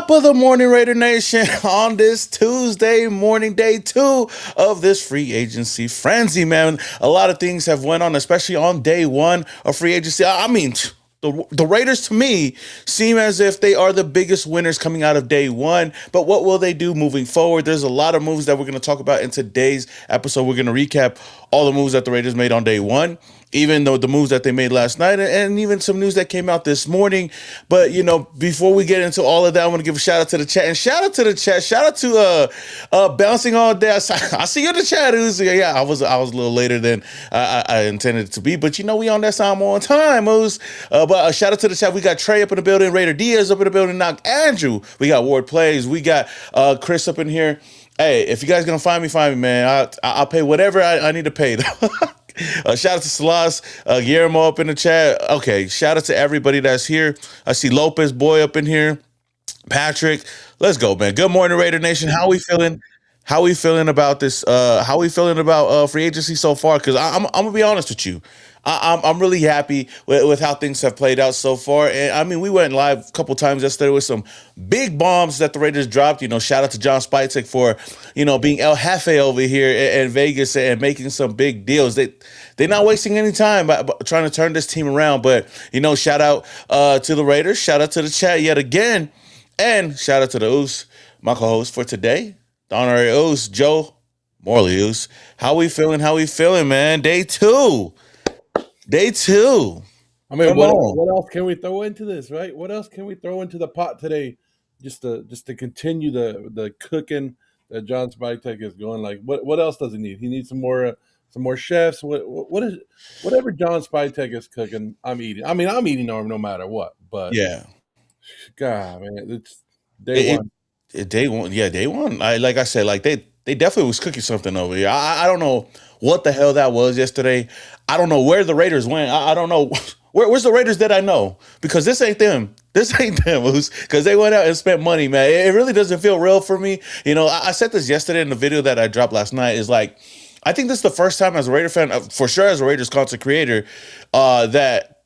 Top of the morning, Raider Nation, on this Tuesday morning, day two of this free agency frenzy, man. A lot of things have went on, especially on day one of free agency. I mean, the Raiders to me seem as if they are the biggest winners coming out of day one. But what will they do moving forward? There's a lot of moves that we're going to talk about in today's episode. We're going to recap all the moves that the Raiders made on day one, even though the moves that they made last night, and even some news that came out this morning. But before we get into all of that, I want to give a shout out to the chat, and shout out to the chat. Shout out to bouncing all day. I see you in the chat. Yeah, I was a little later than I intended it to be, but we on that time on time, Moose. But shout out to the chat. We got Trey up in the building, Raider Diaz up in the building, knock Andrew. We got Ward Plays. We got Chris up in here. Hey, if you guys gonna find me, man. I'll pay whatever I need to pay. Shout out to Salas, Guillermo up in the chat. Okay, shout out to everybody that's here. I see Lopez boy up in here. Patrick, let's go, man. Good morning, Raider Nation. How we feeling? How we feeling about this? How we feeling about free agency so far? Because I'm gonna be honest with you. I'm really happy with how things have played out so far. And I mean, we went live a couple times yesterday with some big bombs that the Raiders dropped. Shout out to John Spytek for, being El Jefe over here in Vegas and making some big deals. They're not wasting any time by trying to turn this team around. But, shout out to the Raiders. Shout out to the chat yet again. And shout out to the Oos, my co-host for today, the honorary Oos, Joe Morley Oos. How we feeling? How we feeling, man? Day two. I mean, what else can we throw into this, right? What else can we throw into the pot today, just to continue the cooking that John Spytek is going? Like, what else does he need? He needs some more chefs. Whatever John Spytek is cooking, I'm eating. I mean, I'm eating no matter what. But Yeah. God, man, it's day one. Day one. Yeah, day one. Like I said, like they definitely was cooking something over here. I don't know what the hell that was yesterday. I don't know where the Raiders went. I don't know where's the Raiders that I know, because this ain't them. This ain't them, because they went out and spent money, man. It really doesn't feel real for me. I said this yesterday in the video that I dropped last night. Is like, I think this is the first time as a Raider fan, for sure as a Raiders content creator, that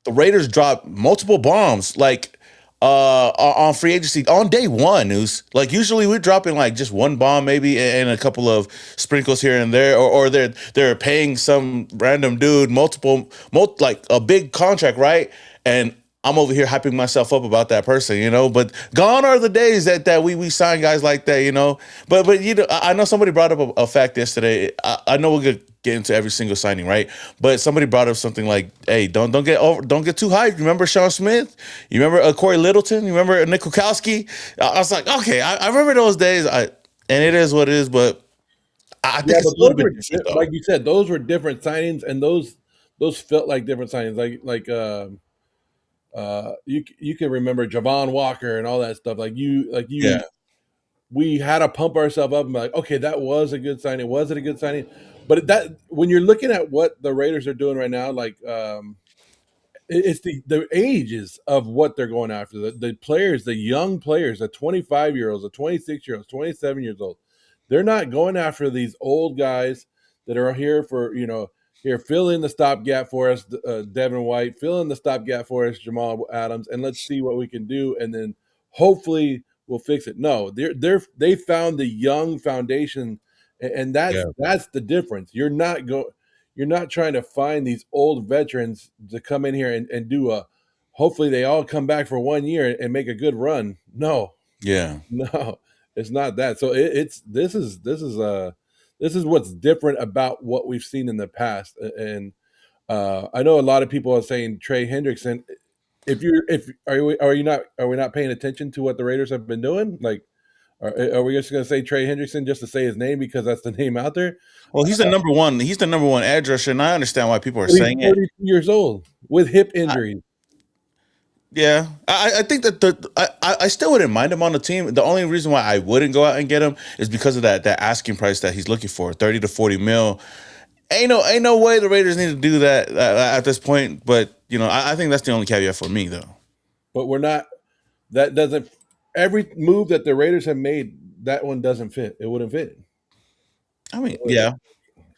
the Raiders dropped multiple bombs, like on free agency on day one. News, like, usually we're dropping like just one bomb maybe and a couple of sprinkles here and there, or they're paying some random dude like a big contract, right? And I'm over here hyping myself up about that person, but gone are the days that we sign guys like that. But I know somebody brought up a fact yesterday. I know we're gonna get into every single signing, right? But somebody brought up something like, hey, don't get too hyped. Remember Sean Smith? You remember Corey Littleton? You remember Nick Kukowski? I was like, okay, I remember those days. And it is what it is, but I think it's a little bit different, though. Like you said, those were different signings, and those felt like different signings. You can remember Javon Walker and all that stuff. Yeah. We had to pump ourselves up and be like, okay, that was a good signing. Was it a good signing? But that, when you're looking at what the Raiders are doing right now, like it's the ages of what they're going after. The players, the young players, the 25-year-olds, the 26-year-olds, 27 years old. They're not going after these old guys that are here for, here, fill in the stopgap for us, Devin White, fill in the stopgap for us, Jamal Adams, and let's see what we can do, and then hopefully we'll fix it. No, they found the young foundation, and that's the difference. You're not trying to find these old veterans to come in here and do hopefully they all come back for 1 year and make a good run. No. Yeah. No, it's not that. So this is what's different about what we've seen in the past. And I know a lot of people are saying Trey Hendrickson. Are we not paying attention to what the Raiders have been doing? Like, are we just going to say Trey Hendrickson just to say his name because that's the name out there? Well, he's the number one. He's the number one edge rusher, and I understand why people are saying it. 32 years old with hip injury. Yeah, I think that I still wouldn't mind him on the team. The only reason why I wouldn't go out and get him is because of that asking price that he's looking for, 30 to 40 mil. Ain't no way the Raiders need to do that at this point. But I think that's the only caveat for me, though. But we're not. That doesn't. Every move that the Raiders have made, that one doesn't fit. It wouldn't fit. I mean, yeah,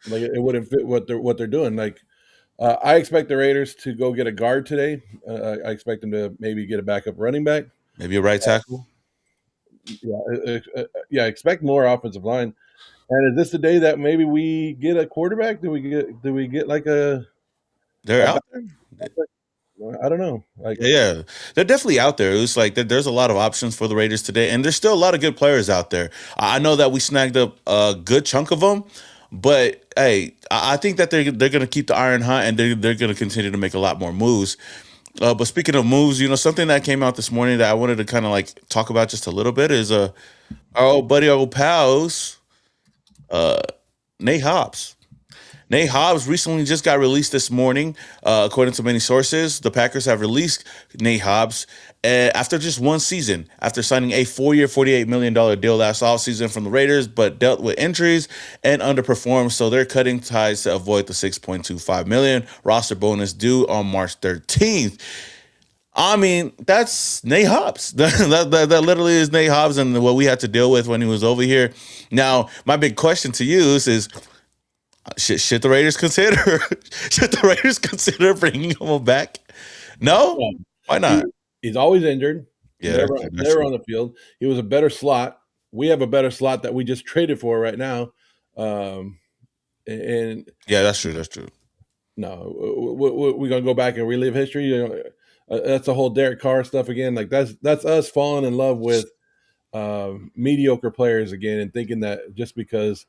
like it wouldn't fit what they're doing. Like, I expect the Raiders to go get a guard today. I expect them to maybe get a backup running back, maybe a right tackle. Yeah, expect more offensive line. And is this the day that maybe we get a quarterback? Do we get like They're a out back? there. I don't know. Like, Yeah, they're definitely out there. It's like there's a lot of options for the Raiders today, and there's still a lot of good players out there. I know that we snagged up a good chunk of them, but hey, I think that they're going to keep the iron hot, and they're going to continue to make a lot more moves. But speaking of moves, something that came out this morning that I wanted to kind of like talk about just a little bit is our old buddy, our old pals, uh, Nate Hobbs. Nate Hobbs recently just got released this morning. According to many sources, the Packers have released Nate Hobbs after just one season, after signing a 4-year, $48 million deal last offseason from the Raiders, but dealt with injuries and underperformed. So they're cutting ties to avoid the $6.25 million roster bonus due on March 13th. I mean, that's Nate Hobbs. That literally is Nate Hobbs and what we had to deal with when he was over here. Now, my big question to you is should the Raiders consider should the Raiders consider bringing him back? No, yeah, why he, not? he's always injured, Yeah, never that's never true. on the field. He was a better slot. We have a better slot that we just traded for right now. Um, and Yeah, that's true. That's true. no, we're gonna go back and relive history. That's the whole Derek Carr stuff again. Like that's us falling in love with mediocre players again, and thinking that just because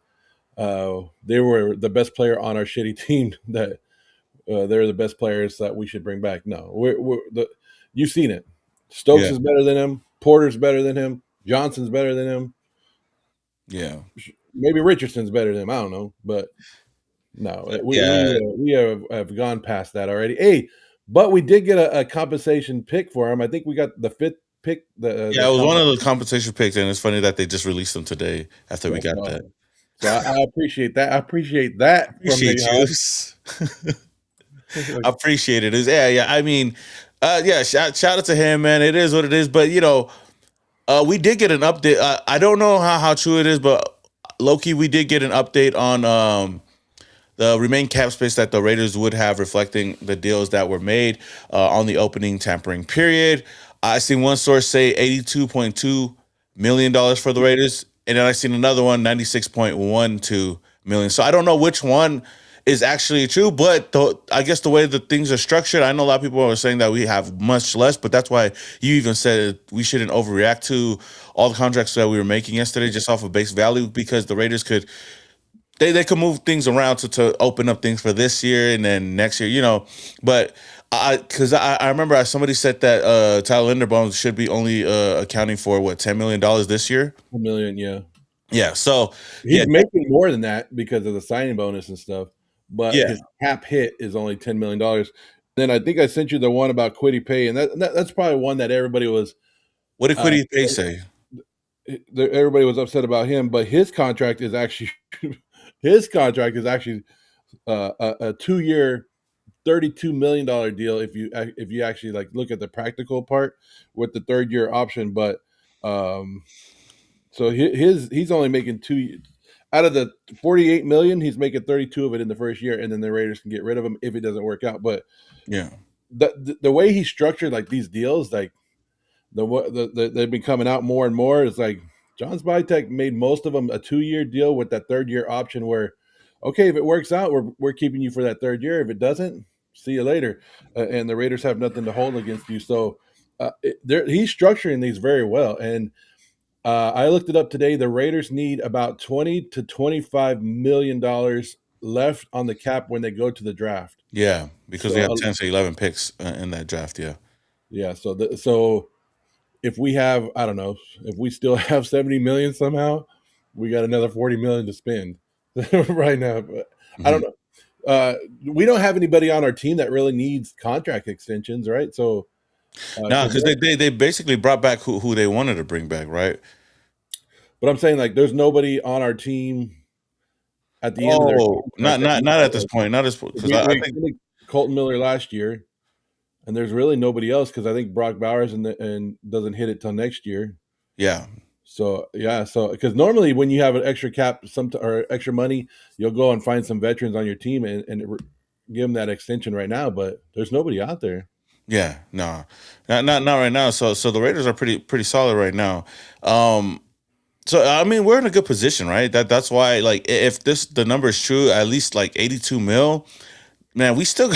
they were the best player on our shitty team, that they're the best players that we should bring back. No, you've seen it. Stokes Yeah, is better than him. Porter's better than him. Johnson's better than him. yeah, Maybe Richardson's better than him. I don't know, but no, yeah, we have gone past that already. Hey, but we did get a compensation pick for him. I think we got the fifth pick. yeah. It was one of the compensation picks, and it's funny that they just released him today after we Yeah, got that. so I appreciate that. I appreciate that from Appreciate the you. like, I appreciate it. Yeah, yeah. I mean, yeah. Shout out to him, man. It is what it is. But we did get an update. I don't know how true it is, but Loki, we did get an update on the remaining cap space that the Raiders would have, reflecting the deals that were made on the opening tampering period. I seen one source say $82.2 million for the Raiders, and then I seen another one, 96.12 million. So I don't know which one is actually true, but I guess the way the things are structured, I know a lot of people are saying that we have much less, but that's why you even said we shouldn't overreact to all the contracts that we were making yesterday just off of base value, because the Raiders could they could move things around to open up things for this year and then next year, But I remember somebody said that Tyler Linderbaum should be only accounting for what $10 million this year. a million. Yeah, Yeah. So yeah, he's making more than that because of the signing bonus and stuff. But yeah. his cap hit is only $10 million. Then I think I sent you the one about Quiddy Pay, and that's probably one that everybody was What did uh, Quiddy Pay say? everybody was upset about him. But his contract is actually a 2-year $32 million deal if you actually like look at the practical part with the third year option. But so he's only making two out of the 48 million. He's making 32 of it in the first year, and then the Raiders can get rid of him if it doesn't work out. But Yeah. the way he structured like these deals, like they've been coming out more and more. It's like John Spytek made most of them a 2-year deal with that third year option where, okay, if it works out, we're keeping you for that third year. If it doesn't, see you later. And the Raiders have nothing to hold against you. So he's structuring these very well. And I looked it up today. The Raiders need about 20 to 25 million dollars left on the cap when they go to the draft. Yeah, because they So have 10 to 11 picks in that draft. Yeah. yeah, so if we have, I don't know, if we still have 70 million somehow, we got another 40 million to spend right now. But I Hmm. don't know. We don't have anybody on our team that really needs contract extensions, right? So, No, 'cause because they basically brought back who they wanted to bring back, right? but I'm saying like there's nobody on our team at the end of their Oh, contract not that not needs not at to, this like, point. Not as because we I think extended Colton Miller last year, and there's really nobody else because I think Brock Bowers and doesn't hit it till next year. yeah. So yeah, so because normally when you have an extra cap, or extra money, you'll go and find some veterans on your team and give them that extension right now. But there's nobody out there. Yeah, no, not right now. So the Raiders are pretty solid right now. Um, so I mean, we're in a good position, right? That's why, like, if this the number is true, at least like 82 mil, man, we still.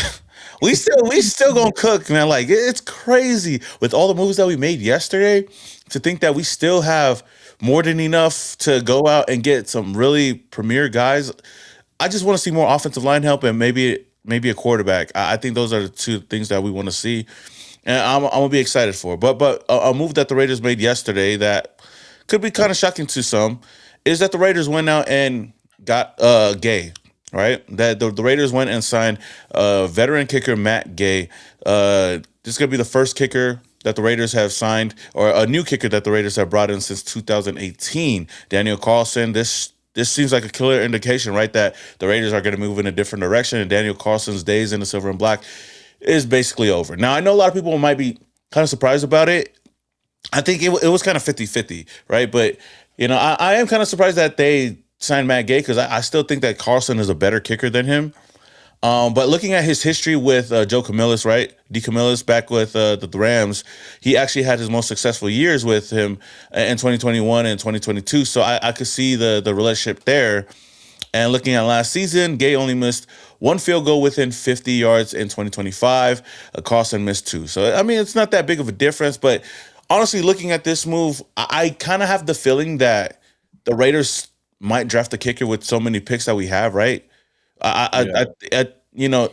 We still gonna cook, man. Like it's crazy with all the moves that we made yesterday. To think that we still have more than enough to go out and get some really premier guys. I just want to see more offensive line help and maybe a quarterback. I think those are the two things that we want to see, and I'm gonna be excited for. But a move that the Raiders made yesterday that could be kind of shocking to some is that the Raiders went out and got Gay. Right, that the Raiders went and signed veteran kicker Matt Gay. This is gonna be the first kicker that the Raiders have signed, or a new kicker that the Raiders have brought in since 2018. Daniel Carlson. This seems like a clear indication, right, that the Raiders are going to move in a different direction, and Daniel Carlson's days in the silver and black is basically over. Now, I know a lot of people might be kind of surprised about it. I think it was kind of 50-50, right? But, I am kind of surprised that they signed Matt Gay because I still think that Carlson is a better kicker than him. But looking at his history with Joe Camillus, right? D. Camillus back with the Rams, he actually had his most successful years with him in 2021 and 2022. So I could see the relationship there. And looking at last season, Gay only missed one field goal within 50 yards in 2025. Carlson missed two. So, I mean, it's not that big of a difference. But honestly, looking at this move, I kind of have the feeling that the Raiders might draft a kicker with so many picks that we have, right? Yeah. You know,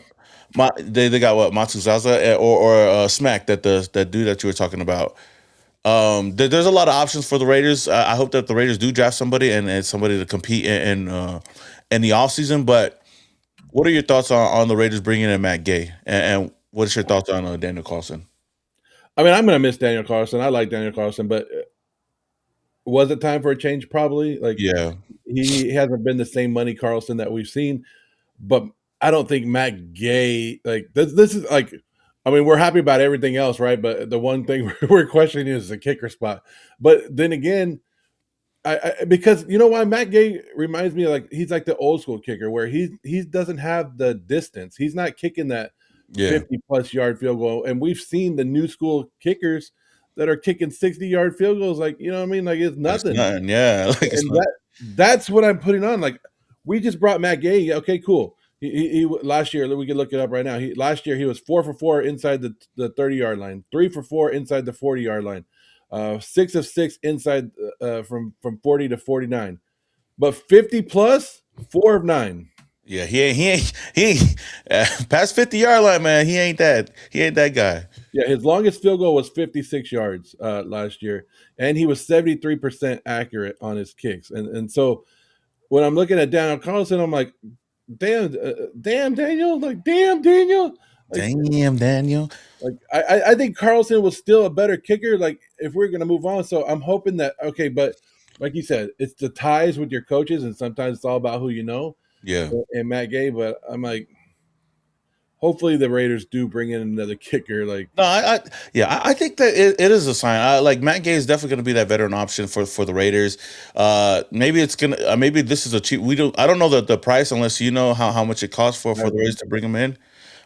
they got what Matsuzaza or Smack that dude that you were talking about. There's a lot of options for the Raiders. I hope that the Raiders do draft somebody and somebody to compete in the offseason. But what are your thoughts on the Raiders bringing in Matt Gay and what's your thoughts on Daniel Carlson? I mean, I'm gonna miss Daniel Carlson. I like Daniel Carlson, but was it time for a change? Probably. Like Yeah, he hasn't been the same money Carlson that we've seen, but I don't think Matt Gay like this is like. I mean, we're happy about everything else, right? But the one thing we're questioning is the kicker spot. But then again, because you know why Matt Gay reminds me of like he's like the old school kicker where he doesn't have the distance. He's not kicking that yeah, 50 plus yard field goal. And we've seen the new school kickers that are kicking 60-yard field goals, like you know what I mean? Like it's like it's nothing. nothing. Yeah, like it's And not. that's what I'm putting on. Like we just brought Matt Gay. Okay, cool. He last year, we can look it up right now. Last year he was 4 for 4 inside the 30-yard line, 3 for 4 inside the 40-yard line, 6 of 6 inside from 40 to 49. But 50 plus, 4 of 9. Yeah, he ain't past 50-yard line, man. He ain't that guy. Yeah, his longest field goal was 56 yards last year, and he was 73% accurate on his kicks. And so when I'm looking at Daniel Carlson, I'm like, damn Daniel, like damn Daniel, like Damn, Daniel. I think Carlson was still a better kicker. Like if we're gonna move on, so I'm hoping that okay, but like you said, it's the ties with your coaches, and sometimes it's all about who you know. Yeah. And Matt Gay, but I'm like, hopefully the Raiders do bring in another kicker. Like No, yeah, I think that it is a sign. Like Matt Gay is definitely going to be that veteran option for the Raiders. Maybe it's gonna. Maybe this is a cheap. We don't. I don't know the price unless you know how much it costs for the Raiders to bring him in.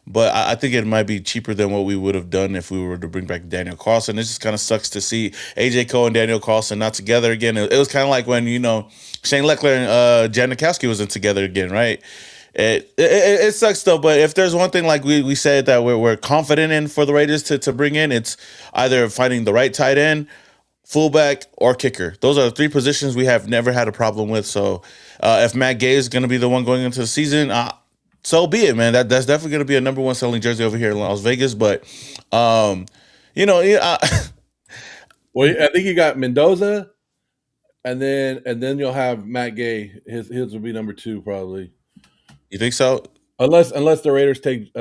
But I think it might be cheaper than what we would have done if we were to bring back Daniel Carlson. It just kind of sucks to see AJ Cole and Daniel Carlson not together again. It was kind of like when Shane Leckler and Janikowski wasn't together again, right? It sucks though, but if there's one thing like we said that we're confident in for the Raiders to bring in, it's either finding the right tight end, fullback, or kicker. Those are the three positions we have never had a problem with. So if Matt Gay is going to be the one going into the season, so be it, man. That's definitely going to be a number one selling jersey over here in Las Vegas. But yeah, well, I think you got Mendoza, and then you'll have Matt Gay. His will be number 2 probably. you think so? Unless the Raiders take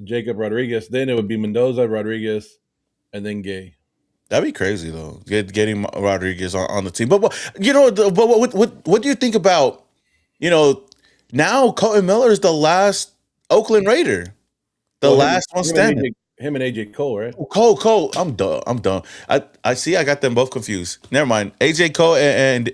Jacob Rodriguez, then it would be Mendoza, Rodriguez, and then Gay. That'd be crazy though. Getting Rodriguez on the team. But but what do you think about you know now Colton Miller is the last Oakland Raider, the Well, last one standing. him and AJ Cole, right? Cole. I'm done. I'm done. I see. I got them both confused. Never mind. AJ Cole and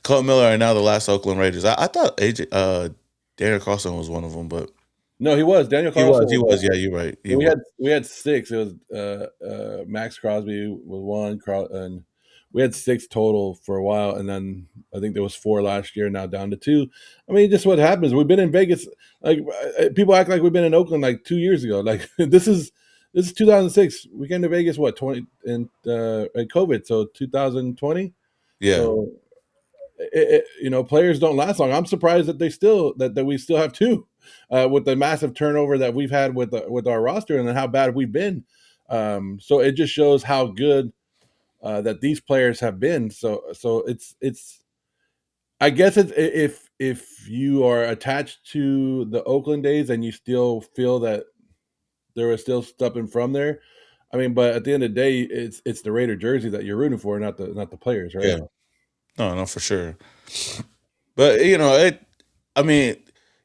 Colton Miller are now the last Oakland Raiders. I thought AJ Daniel Carlson was one of them, but No, he was. Daniel He Carlson was. He was was. one. Yeah, you're right. He We was. had we had six. It was Maxx Crosby was one, and we had six total for a while, and then I think there was four last year. Now down to two. I mean, just what happens. We've been in Vegas. Like people act like we've been in Oakland like 2 years ago. Like this is 2006. We came to Vegas what 20 in COVID, so 2020. Yeah. So players don't last long. I'm surprised that that we still have two, with the massive turnover that we've had with our roster and then how bad we've been. So it just shows how good that these players have been. So it's I guess it's if you are attached to the Oakland days and you still feel that there was still stepping from there. I mean, but at the end of the day, it's the Raider jersey that you're rooting for, not the players, right? Yeah. No, no, for sure. But it. I mean,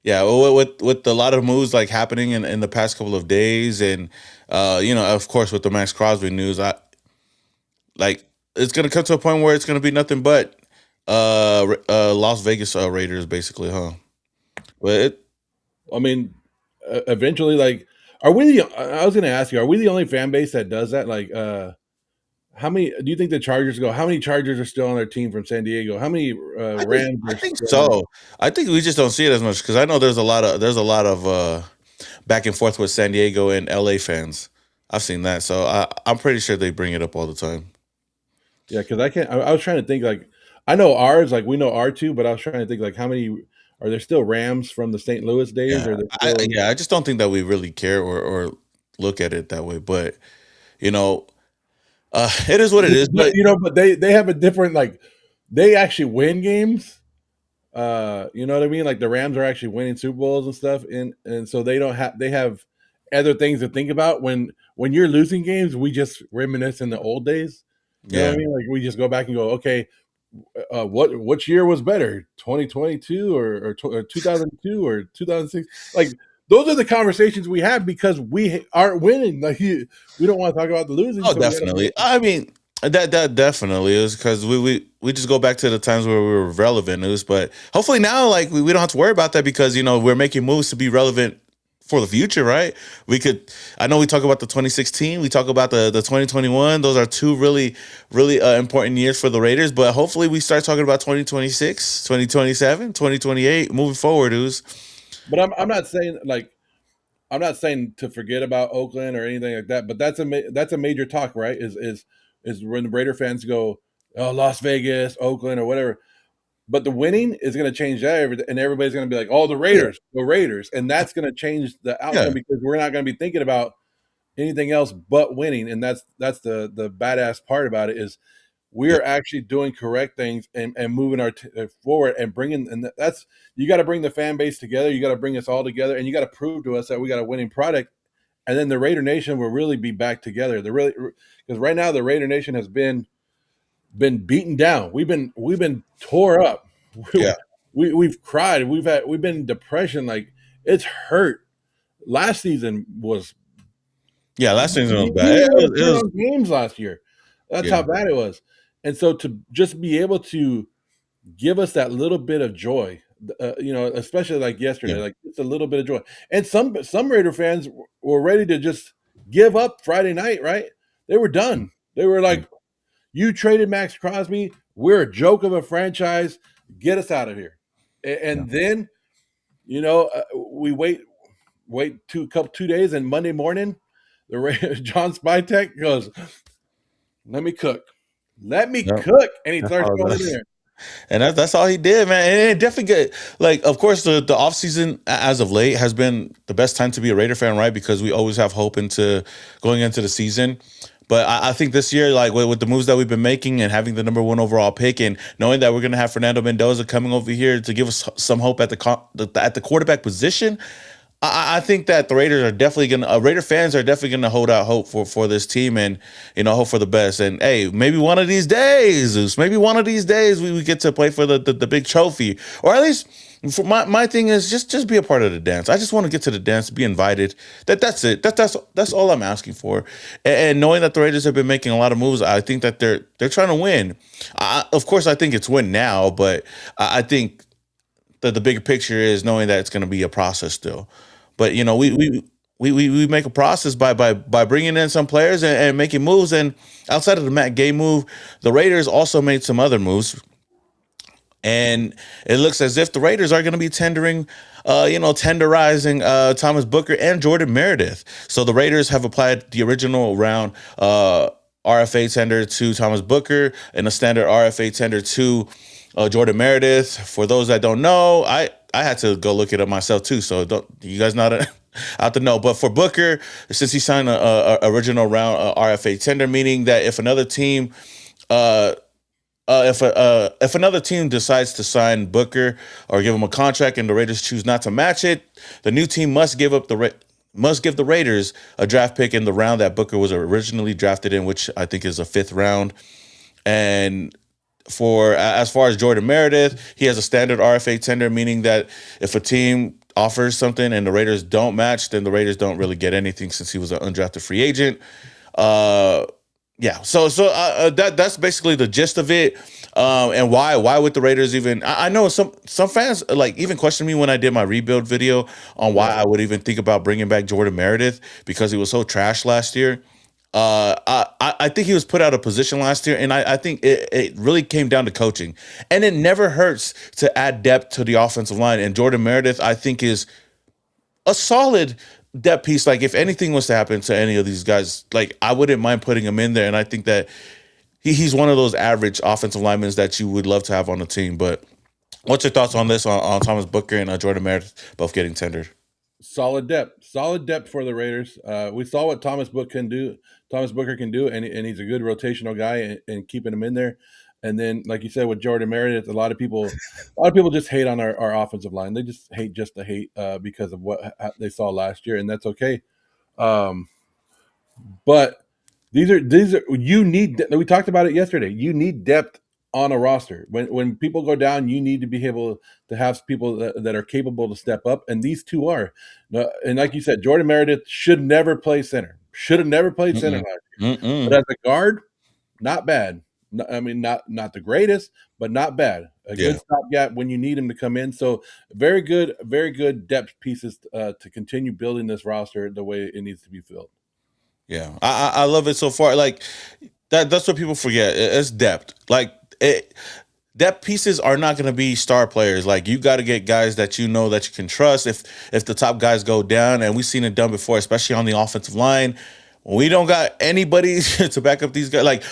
yeah. With a lot of moves like happening in the past couple of days, and of course, with the Max Crosby news, I like it's gonna come to a point where it's gonna be nothing but Las Vegas Raiders, basically, huh? But I mean, eventually, like, are we the? I was going to ask you, are we the only fan base that does that? Like, how many do you think the Chargers go? How many Chargers are still on their team from San Diego? How many Rams I are think still on? so. I think we just don't see it as much because I know there's a lot of back and forth with San Diego and LA fans. I've seen that, so I'm pretty sure they bring it up all the time. Yeah, because I can't. I was trying to think like I know ours, like we know our two, but I was trying to think like how many are there still Rams from the St. Louis days? Yeah, Or are there still? I just don't think that we really care or look at it that way. But you know, it is what it is. But But but they have a different like they actually win games. You know what I mean? Like the Rams are actually winning Super Bowls and stuff, and so they have other things to think about when you're losing games. We just reminisce in the old days. You know what yeah, I mean? Like we just go back and go, okay, which year was better, 2022 or 2002 or 2006? Like those are the conversations we have because we aren't winning. Like we don't want to talk about the losing, oh, so we got to. definitely. I mean, that definitely is because we just go back to the times where we were relevant news. But hopefully now, like we don't have to worry about that because we're making moves to be relevant for the future, right? We could. I know we talk about the 2016, we talk about the 2021. Those are two really really important years for the Raiders. But hopefully we start talking about 2026, 2027, 2028 moving forward, dudes. But I'm not saying like I'm not saying to forget about Oakland or anything like that, but that's a major talk, right? Is when the Raider fans go, oh, Las Vegas, Oakland, or whatever. But the winning is going to change that, and everybody's going to be like, "Oh, Yeah, The Raiders," and that's going to change the yeah, outcome because we're not going to be thinking about anything else but winning, and that's the badass part about it is we yeah, are actually doing correct things and moving forward and bringing and that's you got to bring the fan base together, you got to bring us all together, and you got to prove to us that we got a winning product, and then the Raider Nation will really be back together. The really because right now the Raider Nation has been beaten down. We've been tore up. yeah, We've cried. We've been in depression. Like it's hurt. Last season was yeah. Last season was we bad. didn't It be able was, to it turn was on games last year. That's yeah, how bad it was. And so to just be able to give us that little bit of joy, especially like yesterday, yeah, like it's a little bit of joy. And some Raider fans were ready to just give up Friday night, right? They were done. They were yeah, like, "You traded Maxx Crosby. We're a joke of a franchise. Get us out of here." yeah. And then we wait 2 days, and Monday morning, John Spytek goes, "Let me cook, let me Yep. cook," and he That's starts all it going in does. there. And that's all he did, man. And it definitely good. Like, of course, the offseason as of late has been the best time to be a Raider fan, right? Because we always have hope into going into the season. But I think this year, like with the moves that we've been making and having the number one overall pick, and knowing that we're gonna have Fernando Mendoza coming over here to give us some hope at the quarterback position, I think that the Raiders are definitely gonna Raider fans are definitely gonna hold out hope for this team and hope for the best. And hey, maybe one of these days, Zeus, maybe one of these days we get to play for the big trophy, or at least for my thing is just be a part of the dance. I just want to get to the dance, be invited. That's it. That's all I'm asking for. And knowing that the Raiders have been making a lot of moves, I think that they're trying to win. Of course, I think it's win now, but I think that the bigger picture is knowing that it's going to be a process still. But we make a process by bringing in some players and making moves. And outside of the Matt Gay move, the Raiders also made some other moves, and it looks as if the Raiders are going to be tenderizing Thomas Booker and Jordan Meredith. So the Raiders have applied the original round RFA tender to Thomas Booker and a standard RFA tender to Jordan Meredith. For those that don't know, I had to go look it up myself too. So don't you guys not out to know? But for Booker, since he signed a original round RFA tender, meaning that uh, if another team decides to sign Booker or give him a contract and the Raiders choose not to match it, the new team must give the Raiders a draft pick in the round that Booker was originally drafted in, which I think is a fifth round. And for as far as Jordan Meredith, he has a standard RFA tender, meaning that if a team offers something and the Raiders don't match, then the Raiders don't really get anything since he was an undrafted free agent. Uh, yeah, that's basically the gist of it. And why would the Raiders even? I know some fans like even questioned me when I did my rebuild video on why Right. I would even think about bringing back Jordan Meredith because he was so trash last year. I think he was put out of position last year, and I think it really came down to coaching. And it never hurts to add depth to the offensive line. And Jordan Meredith, I think, is a solid depth piece. Like if anything was to happen to any of these guys, like I wouldn't mind putting him in there. And I think that he's one of those average offensive linemen that you would love to have on the team. But what's your thoughts on this on Thomas Booker and Jordan Meredith both getting tendered? Solid depth for the Raiders. We saw what Thomas Booker can do, and he's a good rotational guy, and keeping him in there. And then, like you said, with Jordan Meredith, a lot of people just hate on our offensive line. They just hate just to hate because of what they saw last year, and that's okay. Um, but these are you need. We talked about it yesterday. You need depth on a roster. When people go down, you need to be able to have people that are capable to step up, and these two are. And like you said, Jordan Meredith should never play center. Should have never played center Mm-mm. last year. But Mm-mm. as a guard, not bad. I mean, not the greatest, but not bad. A Yeah. good stopgap when you need him to come in. So very good depth pieces to continue building this roster the way it needs to be filled. Yeah, I love it so far. Like that's what people forget. It's depth. Like depth pieces are not going to be star players. Like you got to get guys that you know that you can trust. If the top guys go down, and we've seen it done before, especially on the offensive line, we don't got anybody to back up these guys. Like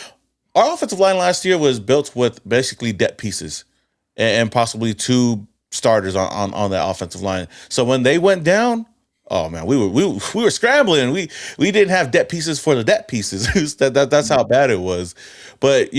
our offensive line last year was built with basically depth pieces and possibly two starters on that offensive line. So when they went down, oh man, we were scrambling. We didn't have depth pieces for the depth pieces. That's how bad it was. But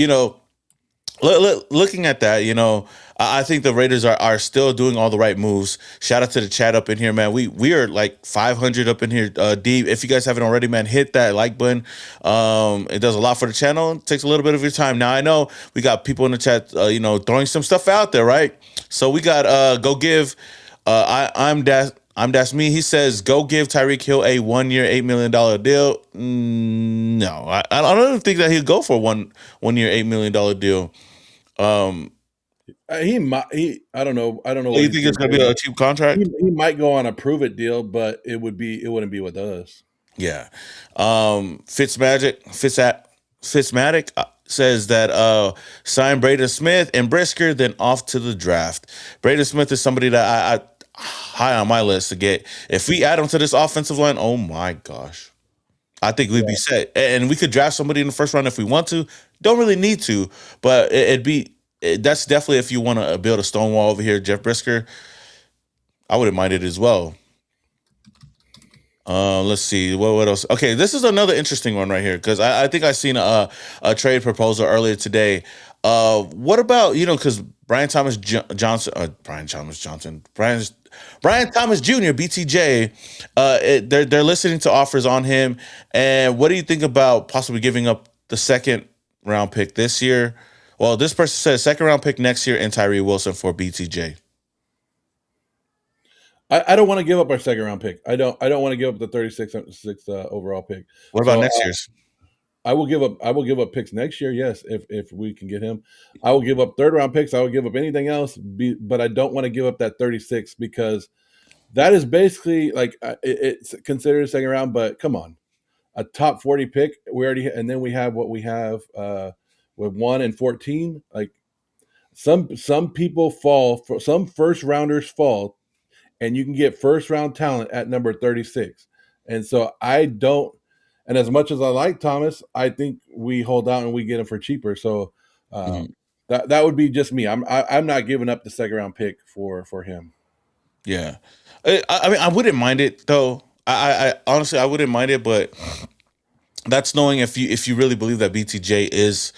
looking at that, I think the Raiders are still doing all the right moves. Shout out to the chat up in here, man. We are like 500 up in here deep. If you guys haven't already, man, hit that like button. It does a lot for the channel. It takes a little bit of your time. Now I know we got people in the chat, throwing some stuff out there, right? So we got go give. I'm me. He says go give Tyreek Hill a 1 year $8 million deal. No, I don't think that he'll go for one year $8 million deal. Um, He might. I don't know. I don't know so what you he's think going it's to gonna be do. a cheap contract? He might go on a prove it deal, but it wouldn't be with us. Yeah. Fitzmatic says that sign Braden Smith and Brisker, then off to the draft. Braden Smith is somebody that I high on my list to get. If we add him to this offensive line, oh my gosh. I think we'd be Yeah. set. And we could draft somebody in the first round if we want to. Don't really need to, but that's definitely if you want to build a stone wall over here, Jeff Brisker. I wouldn't mind it as well. Let's see what else. Okay, this is another interesting one right here because I think I seen a trade proposal earlier today. What about because Brian Thomas Jr. BTJ, they're listening to offers on him. And what do you think about possibly giving up the second round pick this year? Well, this person says second round pick next year and Tyree Wilson for BTJ. I don't want to give up our second round pick. I don't want to give up the 36 overall pick. What about So next year's? I will give up picks next year. Yes, if we can get him, I will give up third round picks. I will give up anything else. But I don't want to give up that 36 because That is basically like it's considered a second round, but come on, a top 40 pick. We already and then we have what we have with 1 and 14. Like some people fall for some first rounders fall, and you can get first round talent at number 36. And so I don't. And as much as I like Thomas, I think we hold out and we get him for cheaper. So Mhm. that would be just me. I'm not giving up the second round pick for him. Yeah, I mean, I wouldn't mind it though. I honestly, I wouldn't mind it, but that's knowing if you really believe that BTJ is,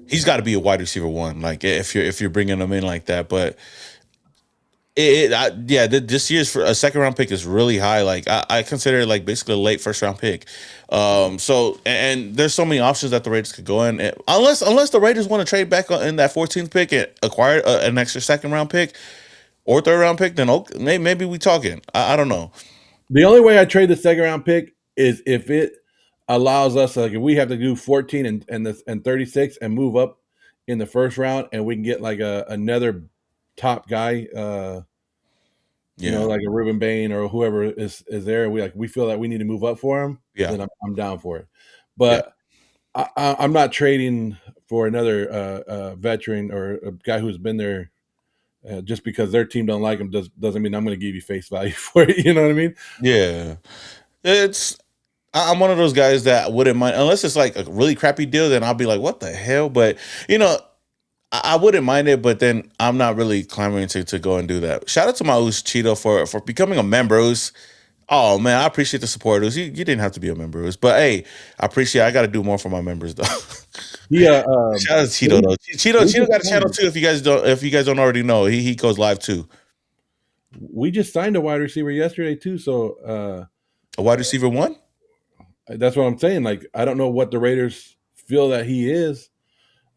he's got to be a wide receiver one. Like if you're bringing him in like that, but yeah, this year's for a second round pick is really high. Like I consider it like basically a late first round pick. So and there's so many options that the Raiders could go in, unless the Raiders want to trade back in that 14th pick and acquire an extra second round pick or third round pick. Then okay, maybe we talking. I don't know. The only way I trade the second round pick is if it allows us, like if we have to do 14 and 36 and move up in the first round, and we can get like another top guy, Yeah, like a Ruben Bain or whoever is there. We feel that we need to move up for him. yeah, Then I'm down for it. yeah, But I'm not trading for another veteran or a guy who's been there. Just because their team don't like him doesn't mean I'm going to give you face value for it. You know what I mean? yeah. It's I'm one of those guys that wouldn't mind unless it's like a really crappy deal. Then I'll be like, what the hell? But you know, I wouldn't mind it, but then I'm not really clamoring to go and do that. Shout out to my Us Cheeto for becoming a member. Us. Oh man, I appreciate the support. Us. You didn't have to be a member. Us. But hey, I appreciate. I got to do more for my members though. Yeah. Shout out to Cheeto We though. we Cheeto just got a channel signed too. If you guys don't already know, he goes live too. we just signed a wide receiver yesterday too. So A wide receiver one. that's what I'm saying. Like I don't know what the Raiders feel that he is,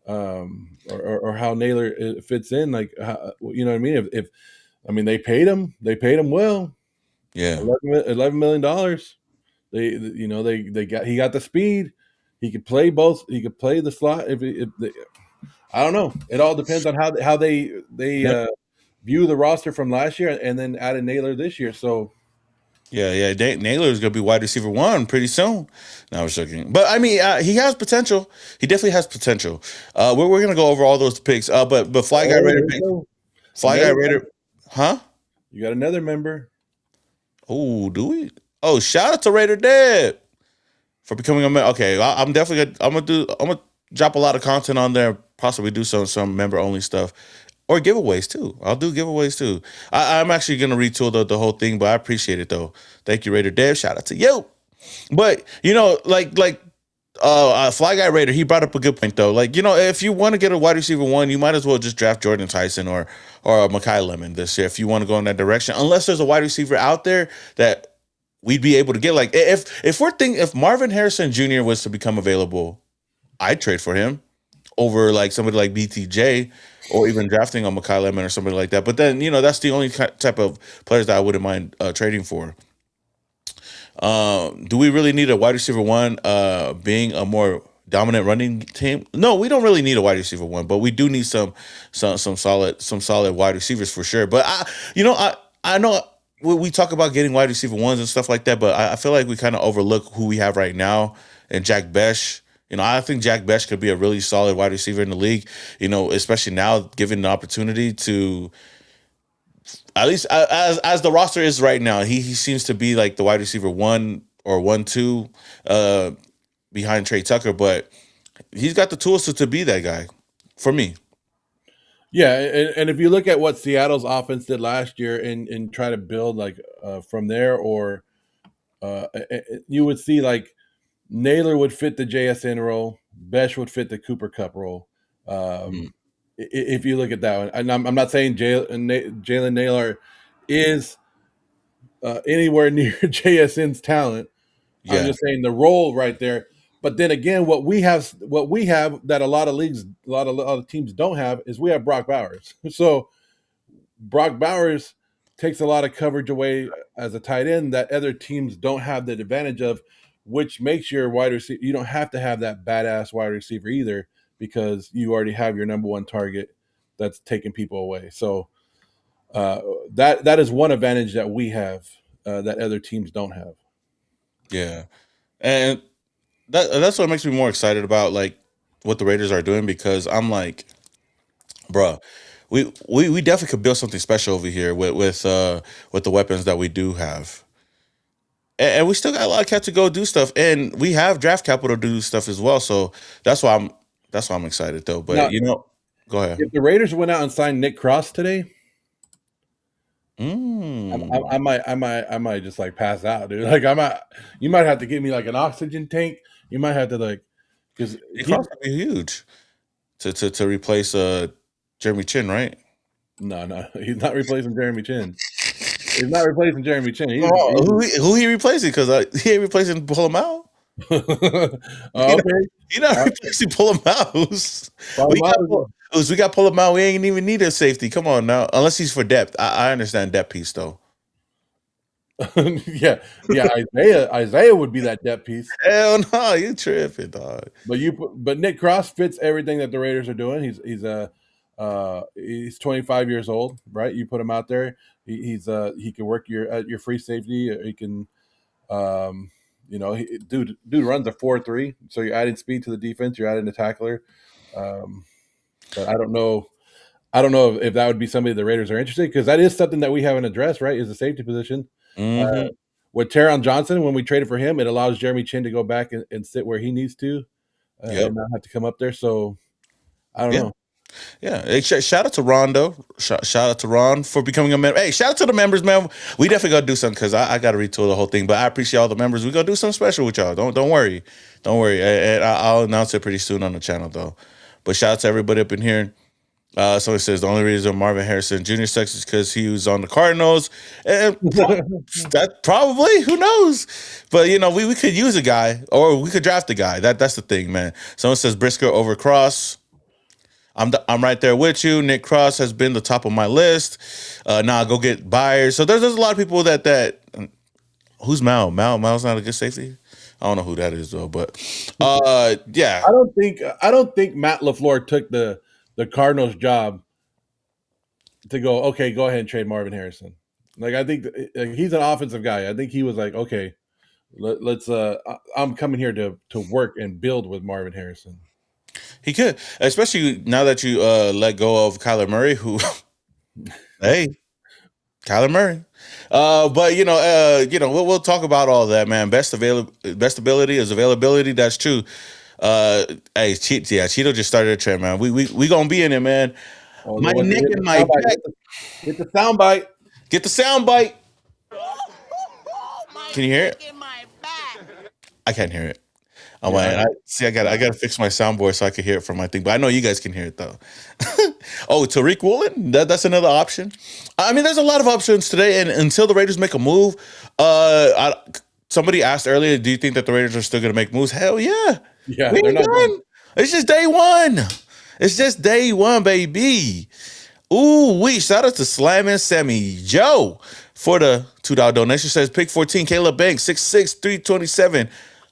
or how Naylor fits in. Like you know what I mean? If I mean they paid him well, Yeah, $11 million dollars. They got he got the speed. He could play both. He could play the slot. If they, I don't know. It all depends on how they yeah, view the roster from last year and then added Naylor this year. So yeah. Naylor is gonna be wide receiver one pretty soon. No, I was joking, but I mean, he has potential. He definitely has potential. We're gonna go over all those picks. But Fly Guy oh, Raider there you go. Fly Guy Another Raider, huh? you got another member. Oh, do we? Oh, shout out to Raider Dead for becoming a member. Okay, I'm definitely I'm gonna drop a lot of content on there. Possibly do some member only stuff or giveaways too. I'll do giveaways too. I'm actually gonna retool the whole thing, but I appreciate it though. Thank you, Raider Dev. Shout out to you. But you know, Fly Guy Raider, he brought up a good point though. Like, you know, if you want to get a wide receiver one, you might as well just draft Jordan Tyson or Makai Lemon this year if you want to go in that direction. Unless there's a wide receiver out there that we'd be able to get. Like if Marvin Harrison Jr. was to become available, I'd trade for him over like somebody like BTJ or even drafting a Makai Lemon or somebody like that. But then, you know, that's the only type of players that I wouldn't mind trading for. Do we really need a wide receiver one being a more dominant running team? No, we don't really need a wide receiver one, but we do need some solid wide receivers for sure. But I know we talk about getting wide receiver ones and stuff like that, but I feel like we kind of overlook who we have right now and Jack Besh. You know, I think Jack Besh could be a really solid wide receiver in the league. You know, especially now given the opportunity to at least as the roster is right now, he seems to be like the wide receiver one or 1-2 uh, behind Trey Tucker, but he's got the tools to be that guy for me. Yeah, and if you look at what Seattle's offense did last year and try to build like from there, or you would see like Naylor would fit the JSN role, Besh would fit the Cooper Cup role. Mm, If you look at that one, and I'm not saying Jalen Naylor is anywhere near JSN's talent. I'm yeah, just saying the role right there. But then again, what we have that a lot of leagues, a lot of teams don't have is we have Brock Bowers. So Brock Bowers takes a lot of coverage away as a tight end that other teams don't have the advantage of, which makes your wide receiver. You don't have to have that badass wide receiver either because you already have your number one target that's taking people away. So uh, that is one advantage that we have that other teams don't have. Yeah, and that's what makes me more excited about like what the Raiders are doing because I'm like, bruh, we definitely could build something special over here with the weapons that we do have. And we still got a lot of cap to go do stuff, and we have draft capital to do stuff as well. So that's why I'm that's why I'm excited though. But Now, you know, go ahead. if the Raiders went out and signed Nick Cross today, Mm. I might just like pass out, dude. Like I might, you might have to give me like an oxygen tank. You might have to like, because Nick he, Cross would be huge to replace Jeremy Chin, right? no, he's not replacing Jeremy Chin. He's not replacing Jeremy Chin. Oh, who he replacing? Because he ain't replacing Pull He not, Okay. he not replacing Pull-em-outs. Bottom We got line we got Pull-em-out. We ain't even need a safety. Come on now, unless he's for depth. I understand depth piece though. yeah. Isaiah would be that depth piece. Hell no, you tripping, dog. But Nick Cross fits everything that the Raiders are doing. He's 25 years old, right? You put him out there. He can work your free safety. He can, dude runs a 4.3. So you're adding speed to the defense. You're adding a tackler. But I don't know. I don't know if that would be somebody the Raiders are interested because that is something that we haven't addressed, right? Is the safety position. Mm-hmm. With Taron Johnson, when we traded for him, it allows Jeremy Chin to go back and sit where he needs to Yep. and not have to come up there. So I don't Yeah. know. Yeah. Hey, shout out to Rondo. Shout out to Ron for becoming a member. Hey, shout out to the members, man. We definitely gotta do something because I gotta retool the whole thing. But I appreciate all the members. We gonna do something special with y'all. Don't worry. Don't worry. And I'll announce it pretty soon on the channel though. But shout out to everybody up in here. Someone says the only reason Marvin Harrison Jr. sucks is because he was on the Cardinals. And that probably, who knows? But you know, we could use a guy or we could draft a guy. That's the thing, man. Someone says Brisker over Cross. I'm right there with you. Nick Cross has been the top of my list. Now go get Byers. So there's a lot of people that who's Mal? Mal's not a good safety. I don't know who that is though, but yeah. I don't think Matt LaFleur took the Cardinals job to go, okay, go ahead and trade Marvin Harrison. Like I think he's an offensive guy. I think he was like, okay, let's I'm coming here to work and build with Marvin Harrison. He could, especially now that you let go of Kyler Murray, who hey, Kyler Murray. But we'll talk about all that, man. Best ability is availability. That's true. Hey, Cheeto just started a trend, man. We gonna be in it, man. Oh, My neck and my back. Get the sound bite. Get the sound bite. Can you hear it? I can't hear it. Oh man, I gotta fix my soundboard so I can hear it from my thing. But I know you guys can hear it though. Oh, Tariq Woolen, that's another option. I mean, there's a lot of options today, and until the Raiders make a move, somebody asked earlier, do you think that the Raiders are still gonna make moves? Hell yeah. Yeah, We they're ain't not done. It's just day one. It's just day one, baby. Ooh, shout out to Slam and Sammy Joe for the $2 donation. Says pick 14, Caleb Banks, 6'6", 327.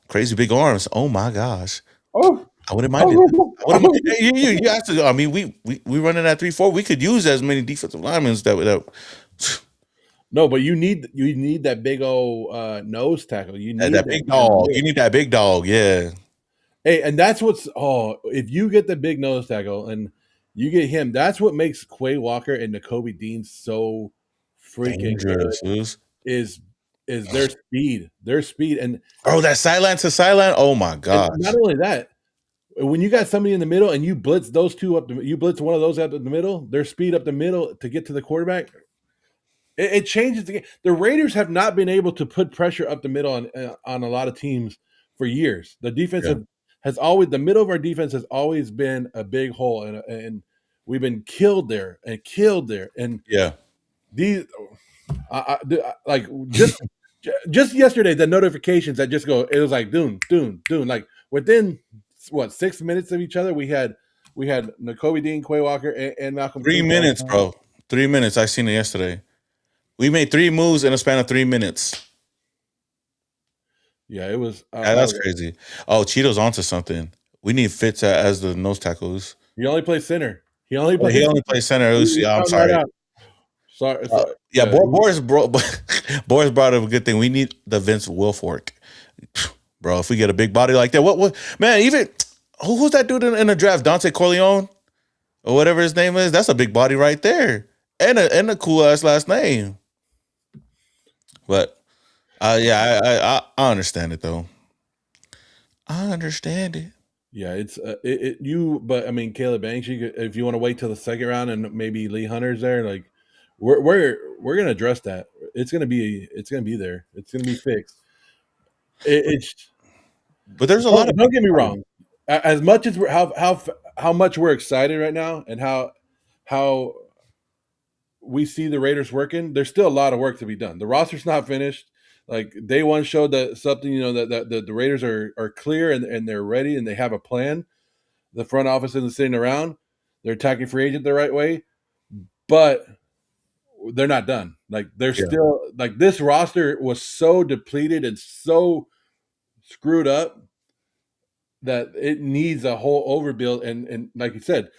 Crazy big arms. Oh my gosh. Oh, I wouldn't mind it. I wouldn't mind it. You have to. I mean, we running at 3-4. We could use as many defensive linemen that no, but you need that big old nose tackle. You need that big dog. You need that big dog. Yeah. Hey, and that's if you get the big nose tackle and you get him, that's what makes Quay Walker and Nakobe Dean so freaking Dangerous. good. Is their speed, and that sideline to sideline. Oh my gosh. not only that, when you got somebody in the middle and you blitz those two you blitz one of those out in the middle, their speed up the middle to get to the quarterback. It changes the game. The Raiders have not been able to put pressure up the middle on a lot of teams for years. The defense has always, the middle of our defense has always been a big hole, and we've been killed there. And yeah, these, like just yesterday, the notifications that just go, it was like doom. Like within 6 minutes of each other, we had Nakobe Dean, Quay Walker, and Malcolm. 3 minutes, bro. 3 minutes. I seen it yesterday. We made 3 moves in a span of 3 minutes. Yeah, it was. That's crazy. Oh, Cheeto's onto something. We need Fitz as the nose tackles. He only plays center. He only plays center. I'm sorry. Sorry, Uh, sorry. yeah, Boris brought up a good thing. We need the Vince Wilfork, bro. If we get a big body like that, what man? Even who's that dude in the draft? Dante Corleone or whatever his name is. That's a big body right there, and a cool ass last name. But yeah, I understand it though. I understand it. Yeah, it's you. But I mean, Caleb Banks. If you want to wait till the second round and maybe Lee Hunter's there, like we're gonna address that. It's gonna be there. It's gonna be fixed. It's But there's a lot of don't get me wrong. As much as how much we're excited right now, and how we see the Raiders working, there's still a lot of work to be done. The roster's not finished. Like day one showed that something, that the Raiders are clear and they're ready and they have a plan. The front office isn't sitting around. They're attacking free agent the right way, but they're not done. Like they're yeah, still like this roster was so depleted and so screwed up that it needs a whole overbuild. And like you said,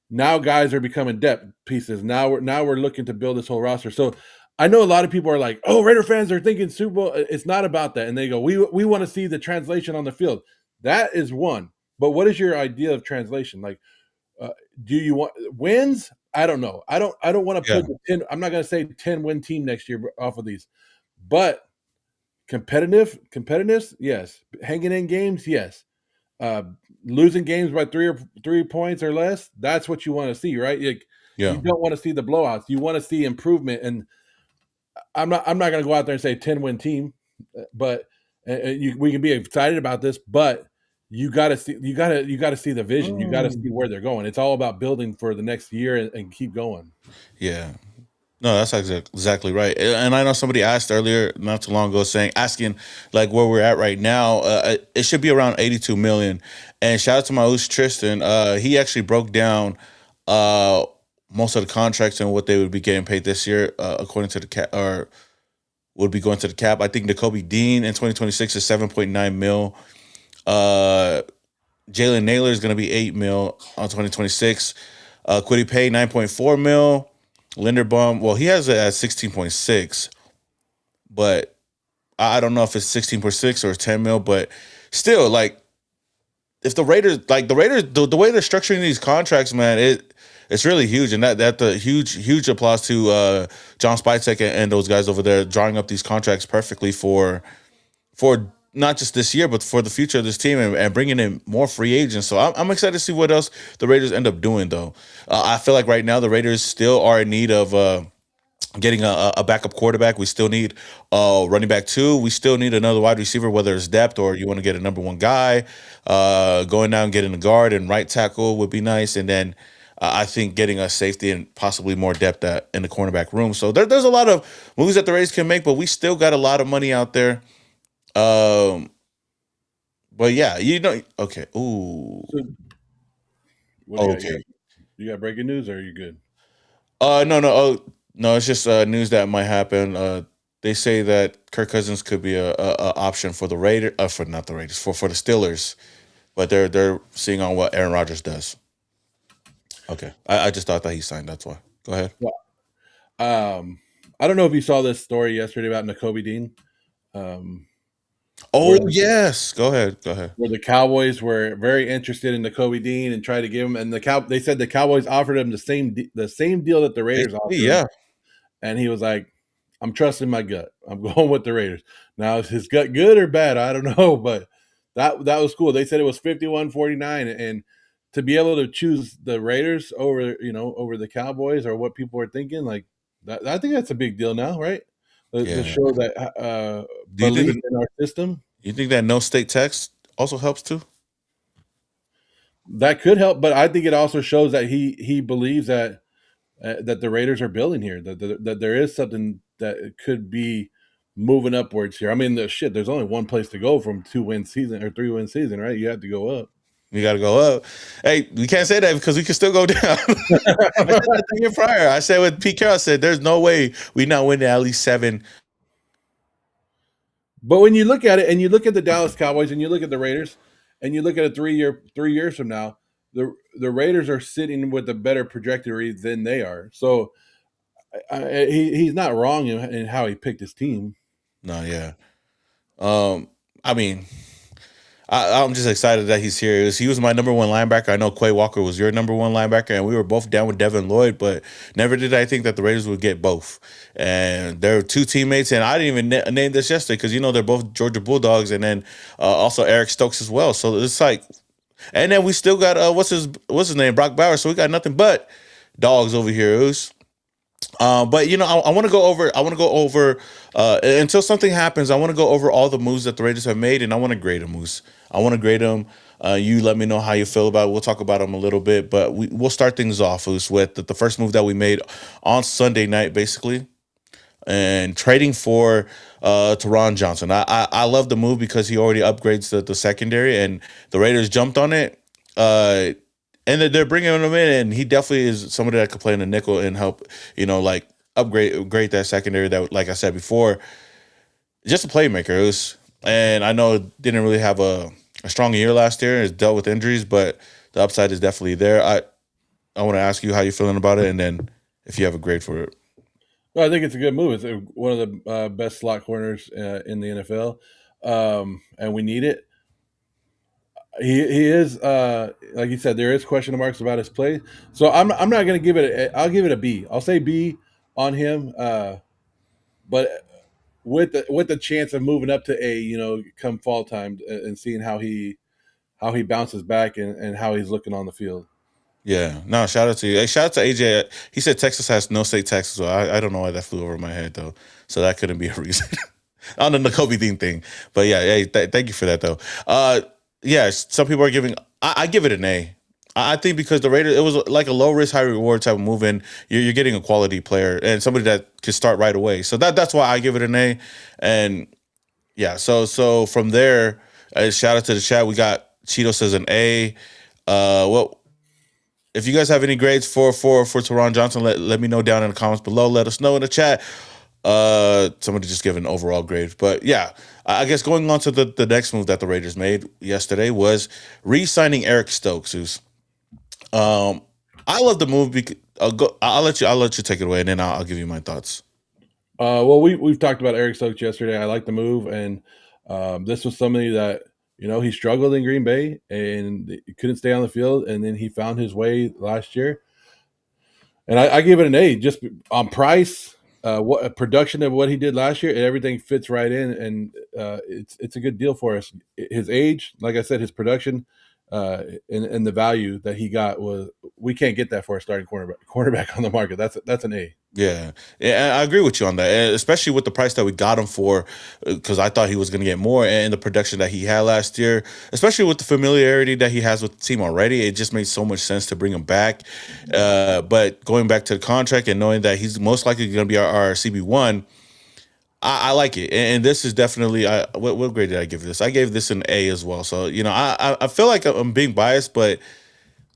now guys are becoming depth pieces. Now we're looking to build this whole roster. So I know a lot of people are like, "Oh, Raider fans are thinking Super Bowl." It's not about that, and they go, "We want to see the translation on the field." That is one. But what is your idea of translation? Like, uh, do you want wins? I don't know. I don't want to yeah. put the 10. I'm not going to say 10-win team next year off of these, but competitiveness, yes. Hanging in games, yes. Uh, Losing games by 3 points or less, that's what you want to see, right? Like, you Yeah. don't want to see the blowouts. You want to see improvement. And I'm not going to go out there and say 10-win team, but we can be excited about this, but you got to see the vision. You got to see where they're going. It's all about building for the next year and keep going. Yeah. No, that's exactly right. And I know somebody asked earlier, not too long ago, asking like where we're at right now. It should be around 82 million. And shout out to my host Tristan. He actually broke down uh most of the contracts and what they would be getting paid this year, according to the cap, or would be going to the cap. I think Kobe Dean in 2026 is 7.9 mil. Uh, Jalen Naylor is going to be 8 mil on 2026. Quiddy Pay 9.4 mil. Linderbaum, well, he has it at 16.6, but I don't know if it's 16.6 or 10 mil, but still, like, if the way they're structuring these contracts, man, it's really huge, and that the huge applause to John Spytek and those guys over there drawing up these contracts perfectly for not just this year, but for the future of this team, and bringing in more free agents. So I'm excited to see what else the Raiders end up doing, though. I feel like right now the Raiders still are in need of getting a backup quarterback. We still need running back two. We still need another wide receiver, whether it's depth or you want to get a number one guy. Going down and getting a guard and right tackle would be nice. And then I think getting a safety and possibly more depth in the cornerback room. So there's a lot of moves that the Raiders can make, but we still got a lot of money out there. Um, but yeah, okay. Ooh, So what do you got? You okay. got you got breaking news, or are you good? No, no, no. It's just news that might happen. They say that Kirk Cousins could be a option for the Raiders, for not the Raiders, for the Steelers, but they're seeing on what Aaron Rodgers does. Okay, I just thought that he signed. That's why. Go ahead. Well, I don't know if you saw this story yesterday about Nakobe Dean, um, where Oh yes, go ahead. Go ahead. where the Cowboys were very interested in Nakobe Dean and tried to give him, and they said the Cowboys offered him the same deal that the Raiders offered him, Yeah, and he was like, "I'm trusting my gut. I'm going with the Raiders." Now, is his gut good or bad? I don't know, but that was cool. They said it was 51-49, and to be able to choose the Raiders over the Cowboys, or what people are thinking, like that, I think that's a big deal now, right? To yeah. show that Do you think belief that in our system. no state tax also helps too? That could help, but I think it also shows that he believes that the Raiders are building here, that there is something that could be moving upwards here. I mean, there's only one place to go from 2-win season or 3-win season, right? You have to go up. We got to go up. Hey, we can't say that because we can still go down. I said that the year prior. I said with Pete Carroll, I said there's no way we not winning at least seven. But when you look at it, and you look at the Dallas Cowboys, and you look at the Raiders, and you look at a 3 years from now, the Raiders are sitting with a better trajectory than they are. So He's not wrong in how he picked his team. No, yeah. I mean, I'm just excited that he's here. He was my number one linebacker. I know Quay Walker was your number one linebacker, and we were both down with Devin Lloyd, but never did I think that the Raiders would get both. And they're two teammates, and I didn't even name this yesterday because they're both Georgia Bulldogs, and then also Eric Stokes as well. So it's like, and then we still got what's his name, Brock Bowers. So we got nothing but dogs over here. But I want to go over. I want to go over until something happens. I want to go over all the moves that the Raiders have made, and I want to grade them. Moose. I want to grade them. You let me know how you feel about it. We'll talk about them a little bit, but we'll start things off with the first move that we made on Sunday night, basically, and trading for Teron Johnson. I love the move because he already upgrades the secondary, and the Raiders jumped on it. Uh, and they're bringing him in, and he definitely is somebody that could play in the nickel and help, like upgrade that secondary. That, like I said before, just a playmaker. And I know it didn't really have a strong year last year. It's dealt with injuries, but the upside is definitely there. I want to ask you how you're feeling about it, and then if you have a grade for it. Well, I think it's a good move. It's one of the best slot corners in the NFL, and we need it. He is like you said, there is question marks about his play. So I'm not going to give it. I'll give it a B. I'll say B on him. But with the chance of moving up to A, come fall time and seeing how he bounces back and how he's looking on the field. Yeah, no, shout out to you. Hey, shout out to AJ. He said Texas has no state taxes. So I don't know why that flew over my head though. So that couldn't be a reason on the Nakobe Dean thing. But yeah, hey, thank you for that though. Yeah, some people are giving. I give it an A. I think because the Raiders, it was like a low risk, high reward type of move in. You're getting a quality player and somebody that can start right away. So that's why I give it an A. And yeah, so from there, shout out to the chat. We got Cheeto says an A. Well, if you guys have any grades for Teron Johnson, let me know down in the comments below. Let us know in the chat. Somebody just give an overall grade. But yeah, I guess going on to the next move that the Raiders made yesterday was re-signing Eric Stokes, who's I love the move because I'll let you take it away, and then I'll give you my thoughts. Well, we've talked about Eric Stokes yesterday. I like the move, and this was somebody that he struggled in Green Bay and he couldn't stay on the field, and then he found his way last year. And I give it an A just on price, what production of what he did last year, and everything fits right in, and it's a good deal for us. His age, like I said, his production, and the value that he got was we can't get that for a starting cornerback on the market. That's an A. Yeah, yeah, I agree with you on that, and especially with the price that we got him for, because I thought he was going to get more, and the production that he had last year, especially with the familiarity that he has with the team already, it just made so much sense to bring him back. But going back to the contract and knowing that he's most likely going to be our CB1, I like it, and this is definitely. What grade did I give this? I gave this an A as well. So I feel like I'm being biased, but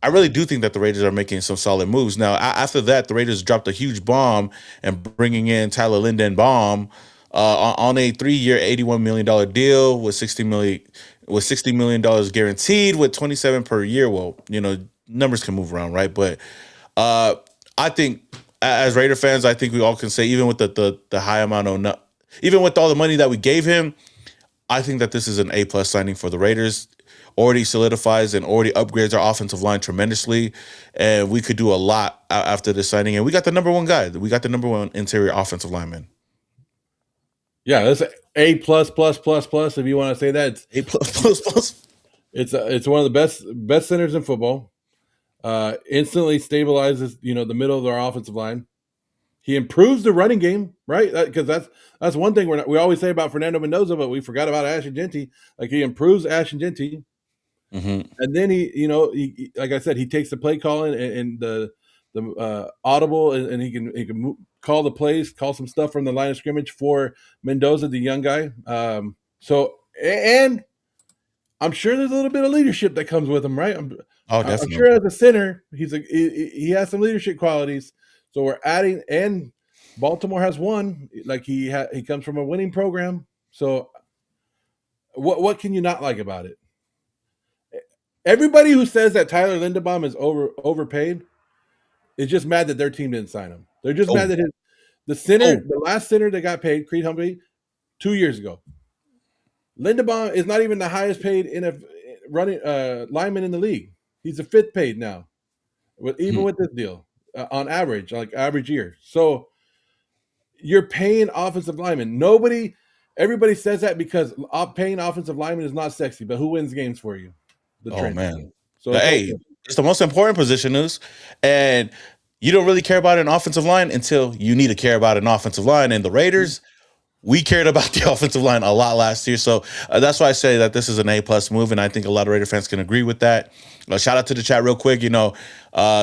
I really do think that the Raiders are making some solid moves. Now, after that, the Raiders dropped a huge bomb and bringing in Tyler Lindenbaum on a 3-year, $81 million deal with $60 million guaranteed with 27 per year. Well, numbers can move around, right? But I think as Raider fans, I think we all can say, even with the high amount of, even with all the money that we gave him, I think that this is an A+ signing for the Raiders. Already solidifies and already upgrades our offensive line tremendously, and we could do a lot after this signing. And we got the number one guy. We got the number one interior offensive lineman. Yeah, that's A plus plus plus plus. If you want to say that, A plus plus. It's one of the best centers in football. Instantly stabilizes the middle of our offensive line. He improves the running game, right? Because that's one thing we always say about Fernando Mendoza, but we forgot about Ashton Jeanty. Like he improves Ashton Jeanty, and then he like I said, he takes the play calling and the audible, and he can call the plays, call some stuff from the line of scrimmage for Mendoza, the young guy. So and I'm sure there's a little bit of leadership that comes with him, right? Oh, I'm sure definitely. as a center, he has some leadership qualities. So we're adding, and Baltimore has won. Like he comes from a winning program. So what can you not like about it? Everybody who says that Tyler Linderbaum is overpaid is just mad that their team didn't sign him. They're just mad Oh, that The Oh, last center that got paid, Creed Humphrey, 2 years ago. Linderbaum is not even the highest paid in a running lineman in the league. He's the fifth paid now, even hmm. with this deal on average, like average year. So you're paying offensive linemen. Everybody says that because paying offensive linemen is not sexy, but who wins games for you? The Oh trenches. man. So it's Hey, okay. it's the most important position, news, and you don't really care about an offensive line until you need to care about an offensive line. And the Raiders, we cared about the offensive line a lot last year, so that's why I say that this is an A+ move, and I think a lot of Raider fans can agree with that. Shout out to the chat real quick.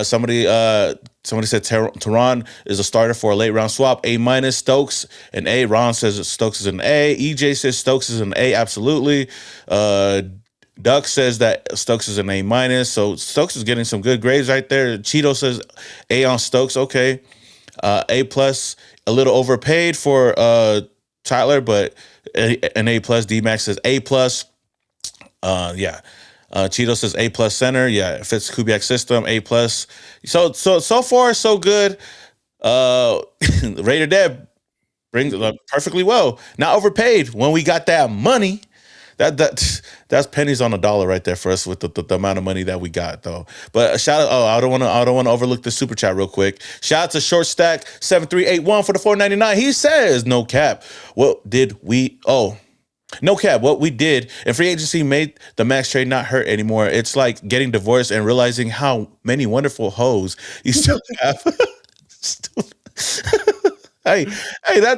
Somebody said Tehran is a starter for a late round swap. A-, Stokes an A. Ron says Stokes is an A. EJ says Stokes is an A. Absolutely. Duck says that Stokes is an A-, so Stokes is getting some good grades right there. Cheeto says A on Stokes. Okay. A+, a little overpaid for Tyler, but an A+. D-Max says A+. Yeah. Cheeto says A+ center. Yeah, it fits Kubiak's system. A+. So far so good. Raider Deb brings it up perfectly well. Not overpaid when we got that money. That's pennies on a dollar right there for us with the amount of money that we got though. But shout out! Oh, I don't want to overlook the super chat real quick. Shout out to Short Stack 7381 for the 4.99. He says no cap. What did we? Oh. No cap, what we did in free agency made the Maxx trade not hurt anymore. It's like getting divorced and realizing how many wonderful hoes you still have. hey,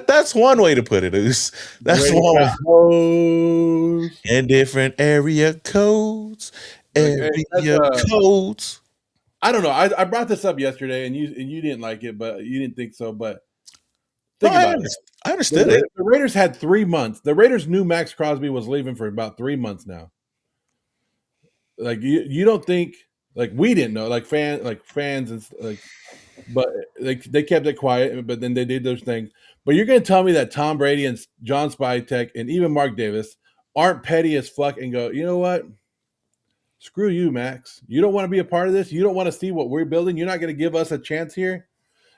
that's one way to put it. That's Brady one got way. hosed. In different area codes. Like, hey, that's Area codes. I don't know. I brought this up yesterday, and you didn't like it, but you didn't think so. But No, think about it. I understood it. The Raiders had 3 months. The Raiders knew Maxx Crosby was leaving for about 3 months now. Like you don't think like we didn't know fans and like, but they kept it quiet. But then they did those things. But you're going to tell me that Tom Brady and John Spytek and even Mark Davis aren't petty as fuck and go, you know what? Screw you, Max. You don't want to be a part of this. You don't want to see what we're building. You're not going to give us a chance here,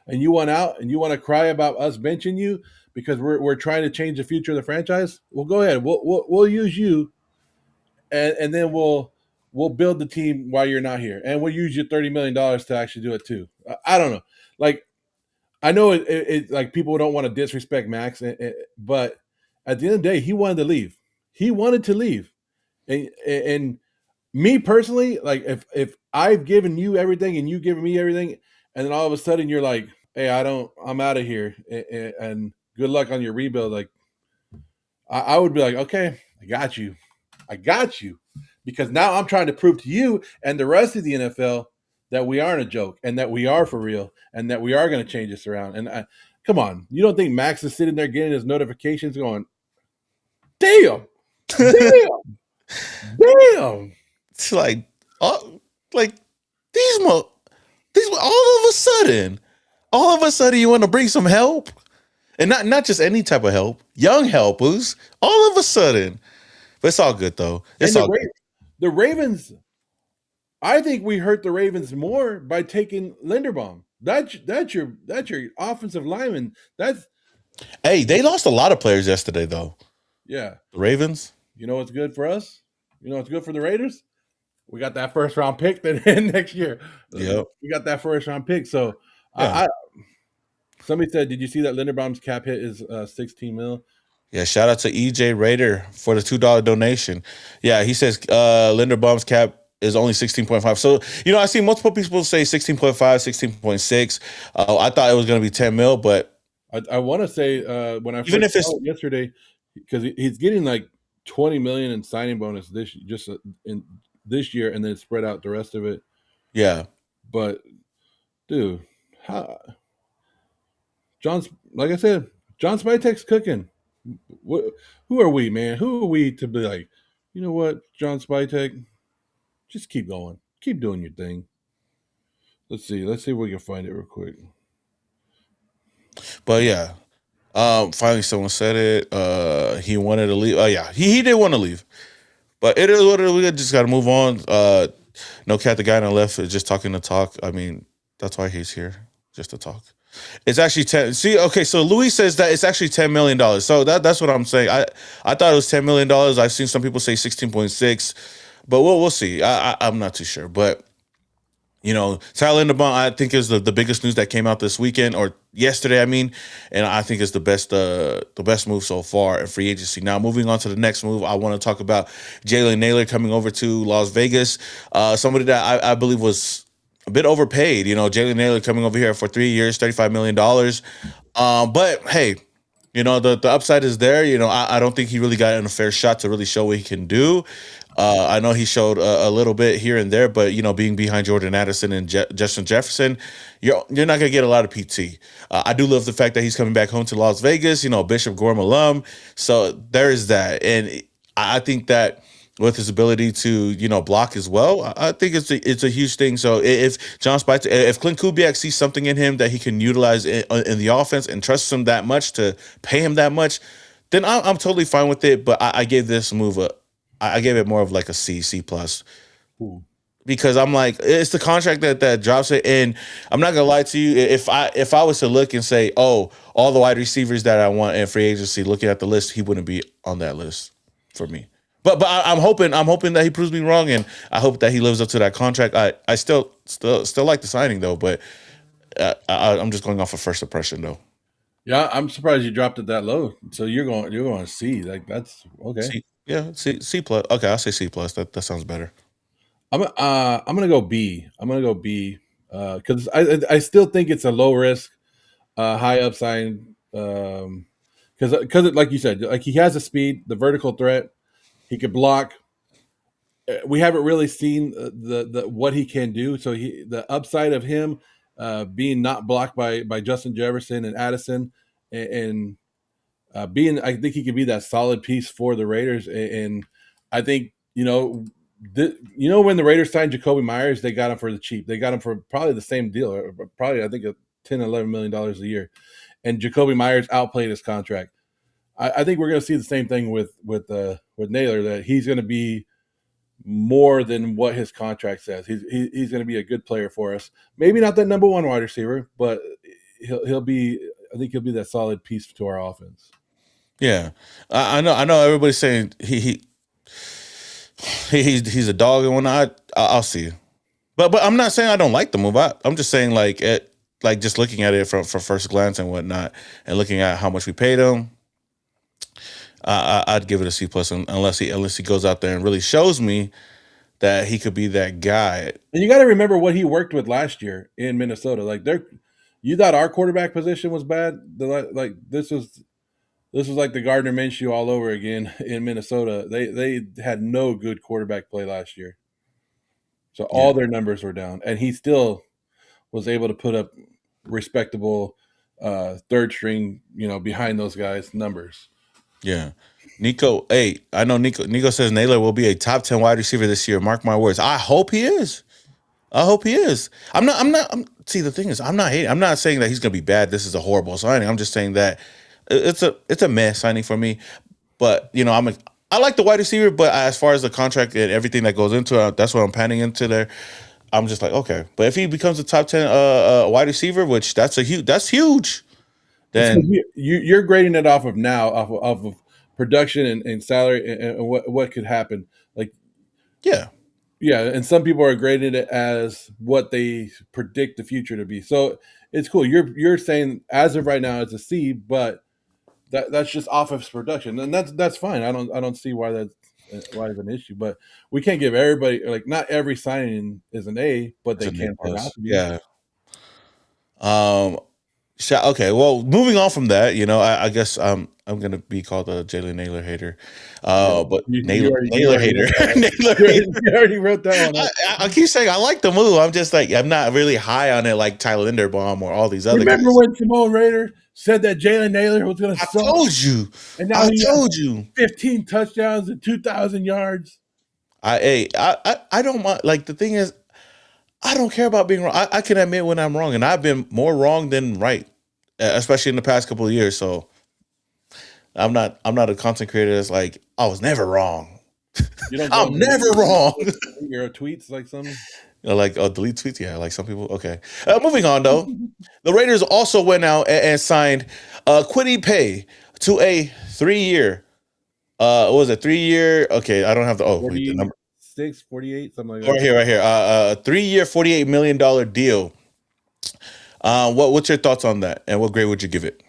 and you want out, and you want to cry about us benching you because we're trying to change the future of the franchise. Well, go ahead. We'll use you, and then we'll build the team while you're not here, and we'll use your $30 million to actually do it too. I don't know. Like I know it like people don't want to disrespect Max, but at the end of the day, he wanted to leave. He wanted to leave, and me personally, like if I've given you everything and you given me everything, and then all of a sudden you're like, "Hey, I'm out of here," and good luck on your rebuild. Like, I would be like, "Okay, I got you," because now I'm trying to prove to you and the rest of the NFL that we aren't a joke and that we are for real and that we are going to change this around. And come on, you don't think Max is sitting there getting his notifications going, "Damn, damn, damn." It's like these all of a sudden you want to bring some help, and not just any type of help, young helpers. All of a sudden, but it's all good though. It's And all good. The Ravens, I think we hurt the Ravens more by taking Linderbaum. That's your offensive lineman. That's Hey, they lost a lot of players yesterday though. yeah. The Ravens. You know what's good for us? You know what's good for the Raiders? We got that first round pick next year. Yep. We got that first round pick. So Yeah. somebody said, did you see that Linderbaum's cap hit is 16 mil? Yeah, shout out to EJ Raider for the $2 donation. Yeah, he says Linderbaum's cap is only 16.5. So, I see multiple people say 16.5, 16.6. I thought it was going to be 10 mil, but I want to say when I even if first it's saw it yesterday, because he's getting like 20 million in signing bonus in this year, and then it's spread out the rest of it. yeah. But dude, like I said, John Spytek's cooking. Who are we, man? Who are we to be like, you know what, John Spytek, just keep going, keep doing your thing. Let's see if we can find it real quick. But yeah. Finally someone said it. He wanted to leave. Oh yeah, he did want to leave. But it is what it is. We just gotta move on. No cat, the guy on the left is just talking to talk. I mean, that's why he's here. Just to talk. It's actually 10. See, okay, so Louis says that it's actually $10 million. So that's what I'm saying. I thought it was $10 million. I've seen some people say 16.6, but we'll see. I'm not too sure, but Tyler Linderbaum, I think is the biggest news that came out this weekend or yesterday. I mean, and I think it's the best move so far in free agency. Now, moving on to the next move, I want to talk about Jalen Naylor coming over to Las Vegas. Somebody that I believe was a bit overpaid. Jalen Naylor coming over here for 3 years, $35 million. But hey, the upside is there. I don't think he really got an fair shot to really show what he can do. I know he showed a little bit here and there, but being behind Jordan Addison and Justin Jefferson, you're not gonna get a lot of PT. I do love the fact that he's coming back home to Las Vegas. Bishop Gorham alum, so there is that, and I think that with his ability to block as well, I think it's a huge thing. So if John Spytek, if Clint Kubiak sees something in him that he can utilize in the offense and trusts him that much to pay him that much, then I'm totally fine with it. But I gave this move I gave it more of like a C plus Ooh. because I'm like it's the contract that drops it. And I'm not gonna lie to you, if I was to look and say, oh, all the wide receivers that I want in free agency, looking at the list, he wouldn't be on that list for me. But I'm hoping that he proves me wrong, and I hope that he lives up to that contract. I still like the signing though, but I'm just going off of first impression though. Yeah, I'm surprised you dropped it that low. So you're going to C. Like that's okay. Yeah, C plus. Okay, I'll say C plus. That sounds better. I'm gonna go B. I'm gonna go B because I still think it's a low risk, high upside. Because like you said, like he has the speed, the vertical threat. He could block. We haven't really seen the what he can do. So the upside of him being not blocked by Justin Jefferson and Addison, and being I think he could be that solid piece for the Raiders. And I think when the Raiders signed Jacoby Myers, they got him for the cheap. They got him for probably the same deal, or probably I think $10-11 million a year. And Jacoby Myers outplayed his contract. I think we're going to see the same thing with Naylor, that he's going to be more than what his contract says. He's going to be a good player for us. Maybe not that number one wide receiver, but he'll be. I think he'll be that solid piece to our offense. Yeah, I know. I know. Everybody's saying he's a dog and whatnot. I'll see, but I'm not saying I don't like the move. I'm just saying like just looking at it from first glance and whatnot, and looking at how much we paid him. I'd give it a C plus unless he goes out there and really shows me that he could be that guy. And you got to remember what he worked with last year in Minnesota. Like you thought our quarterback position was bad. Like this was like the Gardner Minshew all over again in Minnesota. They had no good quarterback play last year, so all their numbers were down, and he still was able to put up respectable third string, behind those guys' numbers. Yeah. Nico, hey, I know Nico says Naylor will be a top 10 wide receiver this year. Mark my words. I hope he is. See, the thing is, I'm not hating. I'm not saying that he's going to be bad. This is a horrible signing. I'm just saying that it's a mess signing for me. But, I like the wide receiver, but as far as the contract and everything that goes into it, that's what I'm panning into there. I'm just like, okay. But if he becomes a top 10 wide receiver, which that's huge. Then You're grading it off of now, off of production and salary and what could happen. Like, yeah. Yeah, and some people are grading it as what they predict the future to be. So it's cool. You're saying as of right now it's a C, but that's just off of production, and that's fine. I don't see why that's an issue. But we can't give everybody, like, not every signing is an A, but they can turn out to be. Yeah. Okay, well, moving on from that, I guess I'm gonna be called a Jalen Naylor hater. But Naylor hater. Naylor hater. You already wrote that one up. I keep saying I like the move. I'm just like I'm not really high on it like Tyler Linderbaum or all these other guys. Remember when Simone Raider said that Jalen Naylor was going to suck? I told you. And now he told you 15 touchdowns and 2,000 yards. I don't mind. Like, the thing is, I don't care about being wrong. I can admit when I'm wrong, and I've been more wrong than right, especially in the past couple of years. So I'm not a content creator that's like, I was never wrong. I'm never wrong. Your tweets like something. Like, oh, delete tweets. Yeah, like some people. Okay. Moving on though. The Raiders also went out and signed Kwity Paye to a 3 year. What was it 3 year? Okay, I don't have the. Oh, wait, the number 46, 48, something like right that. here, right here. 3 year, $48 million deal. What's your thoughts on that, and what grade would you give it?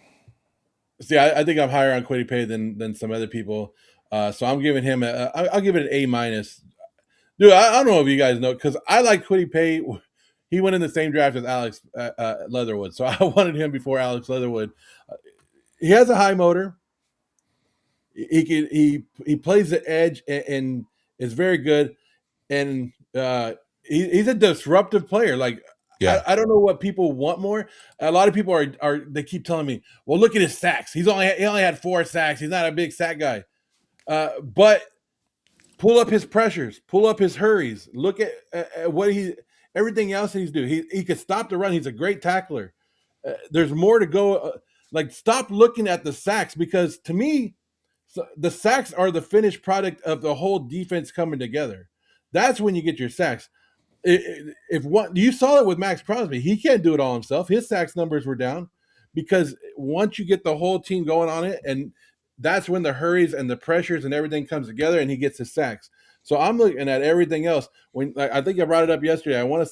See, I think I'm higher on Kwity Paye than some other people. So I'm giving him I'll give it an A minus. Dude, I don't know if you guys know because I like Kwity Paye. He went in the same draft as Alex Leatherwood, so I wanted him before Alex Leatherwood. He has a high motor. He plays the edge and is very good. And he's a disruptive player. Like Yeah, I don't know what people want more. A lot of people are they keep telling me, well, look at his sacks. He only had 4 sacks. He's not a big sack guy. But pull up his pressures, pull up his hurries. Look at what everything else he's doing. He could stop the run. He's a great tackler. There's more to go. Like stop looking at the sacks because to me, the sacks are the finished product of the whole defense coming together. That's when you get your sacks. If one you saw it with Maxx Crosby, he can't do it all himself. His sacks numbers were down because once you get the whole team going on it, and that's when the hurries and the pressures and everything comes together, and he gets his sacks. So I'm looking at everything else. When I think I brought it up yesterday, I want to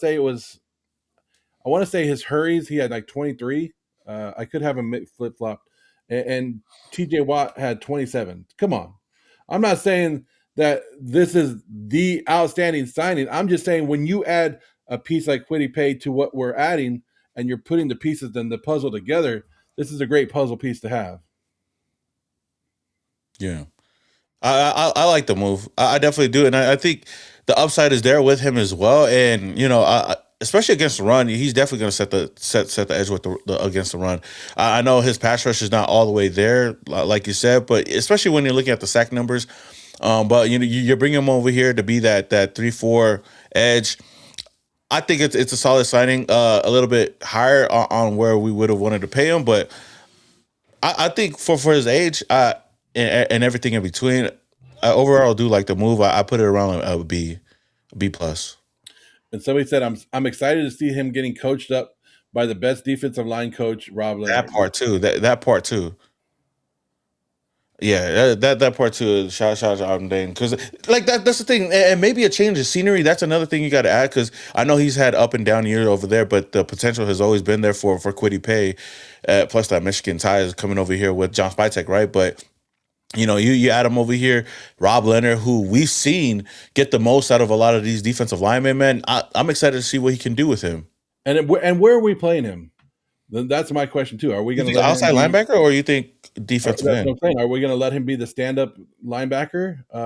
say his hurries, he had like 23. I could have him flip flopped, and TJ Watt had 27. Come on, I'm not saying that this is the outstanding signing. I'm just saying when you add a piece like Kwity Paye to what we're adding, and you're putting the pieces and the puzzle together, this is a great puzzle piece to have. yeah. I like the move. I definitely do, and I think the upside is there with him as well. And especially against the run, he's definitely going to set the edge with the against the run. I know his pass rush is not all the way there, like you said, but especially when you're looking at the sack numbers. But you're bringing him over here to be that 3-4 edge. I think it's a solid signing, a little bit higher on where we would have wanted to pay him, but I think for his age, and everything in between, I overall do like the move. I put it around a B plus. And somebody said, I'm excited to see him getting coached up by the best defensive line coach, Rob That Leonard. part too. That part too. Yeah, that part too. Shout out to Dane because like that's the thing, and maybe a change of scenery. That's another thing you got to add because I know he's had up and down years over there, but the potential has always been there for Kwity Paye. Plus that Michigan tie is coming over here with John Spytek, right? But you add him over here, Rob Leonard, who we've seen get the most out of a lot of these defensive linemen. Man, I'm excited to see what he can do with him. And where are we playing him? That's my question too. Are we You going to think let him outside be? linebacker, or you think defensive That's what end? I'm saying. Are we going to let him be the stand-up linebacker? I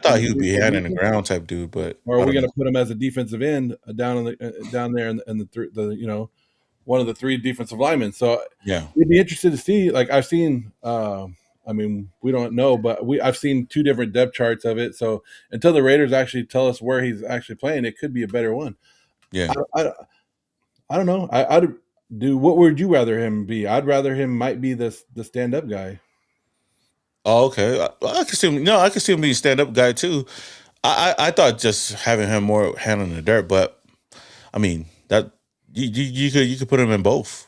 thought In he would be hand in the defense? ground type dude, but Or are I we don't going know. to put him as a defensive end down there in one of the three defensive linemen? So Yeah, we'd be interested to see. Like I've seen. I mean, we don't know, but I've seen two different depth charts of it. So until the Raiders actually tell us where he's actually playing, it could be a better one. yeah. I, I don't know. I'd do. What would you rather him be? I'd rather him might be the stand up guy. Oh, okay. I can see him. No, I can see him being a stand up guy too. I thought just having him more hand in the dirt, but I mean that you could put him in both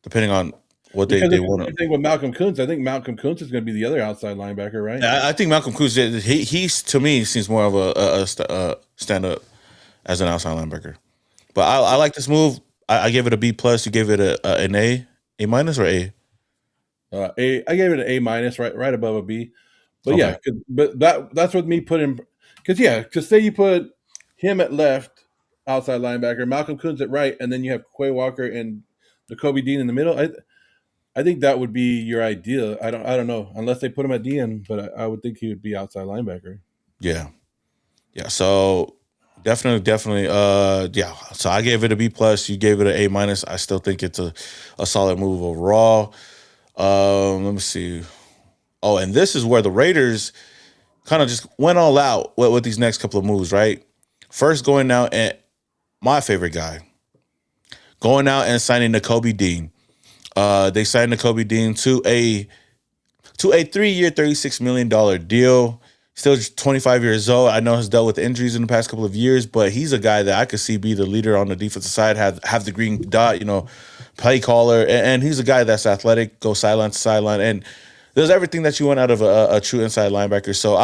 depending on what Because they it's the want same to. thing with Malcolm Koonce. I think Malcolm Koonce is going to be the other outside linebacker, right? I think Malcolm Koonce, he's to me seems more of a stand up as an outside linebacker. But I like this move. I gave it a B plus. You gave it an A minus or A. I gave it an A minus, right above a B. But Okay. yeah, but that's what me put him because say you put him at left outside linebacker, Malcolm Koonce at right, and then you have Quay Walker and Jacoby Dean in the middle. I think that would be your ideal. I don't know unless they put him at DN, but I would think he would be outside linebacker. Yeah. Yeah. So definitely. Yeah. So I gave it a B plus. You gave it an A minus. I still think it's a solid move overall. Let me see. Oh, and this is where the Raiders kind of just went all out with these next couple of moves, right? First, going out and my favorite guy, going out and signing Kobe Dean. They signed Kobe Dean to a 3 year, $36 million deal. Still just 25 years old. I know has dealt with injuries in the past couple of years, but he's a guy that I could see be the leader on the defensive side, have the green dot, play caller, and he's a guy that's athletic, go sideline to sideline, and does everything that you want out of a true inside linebacker. So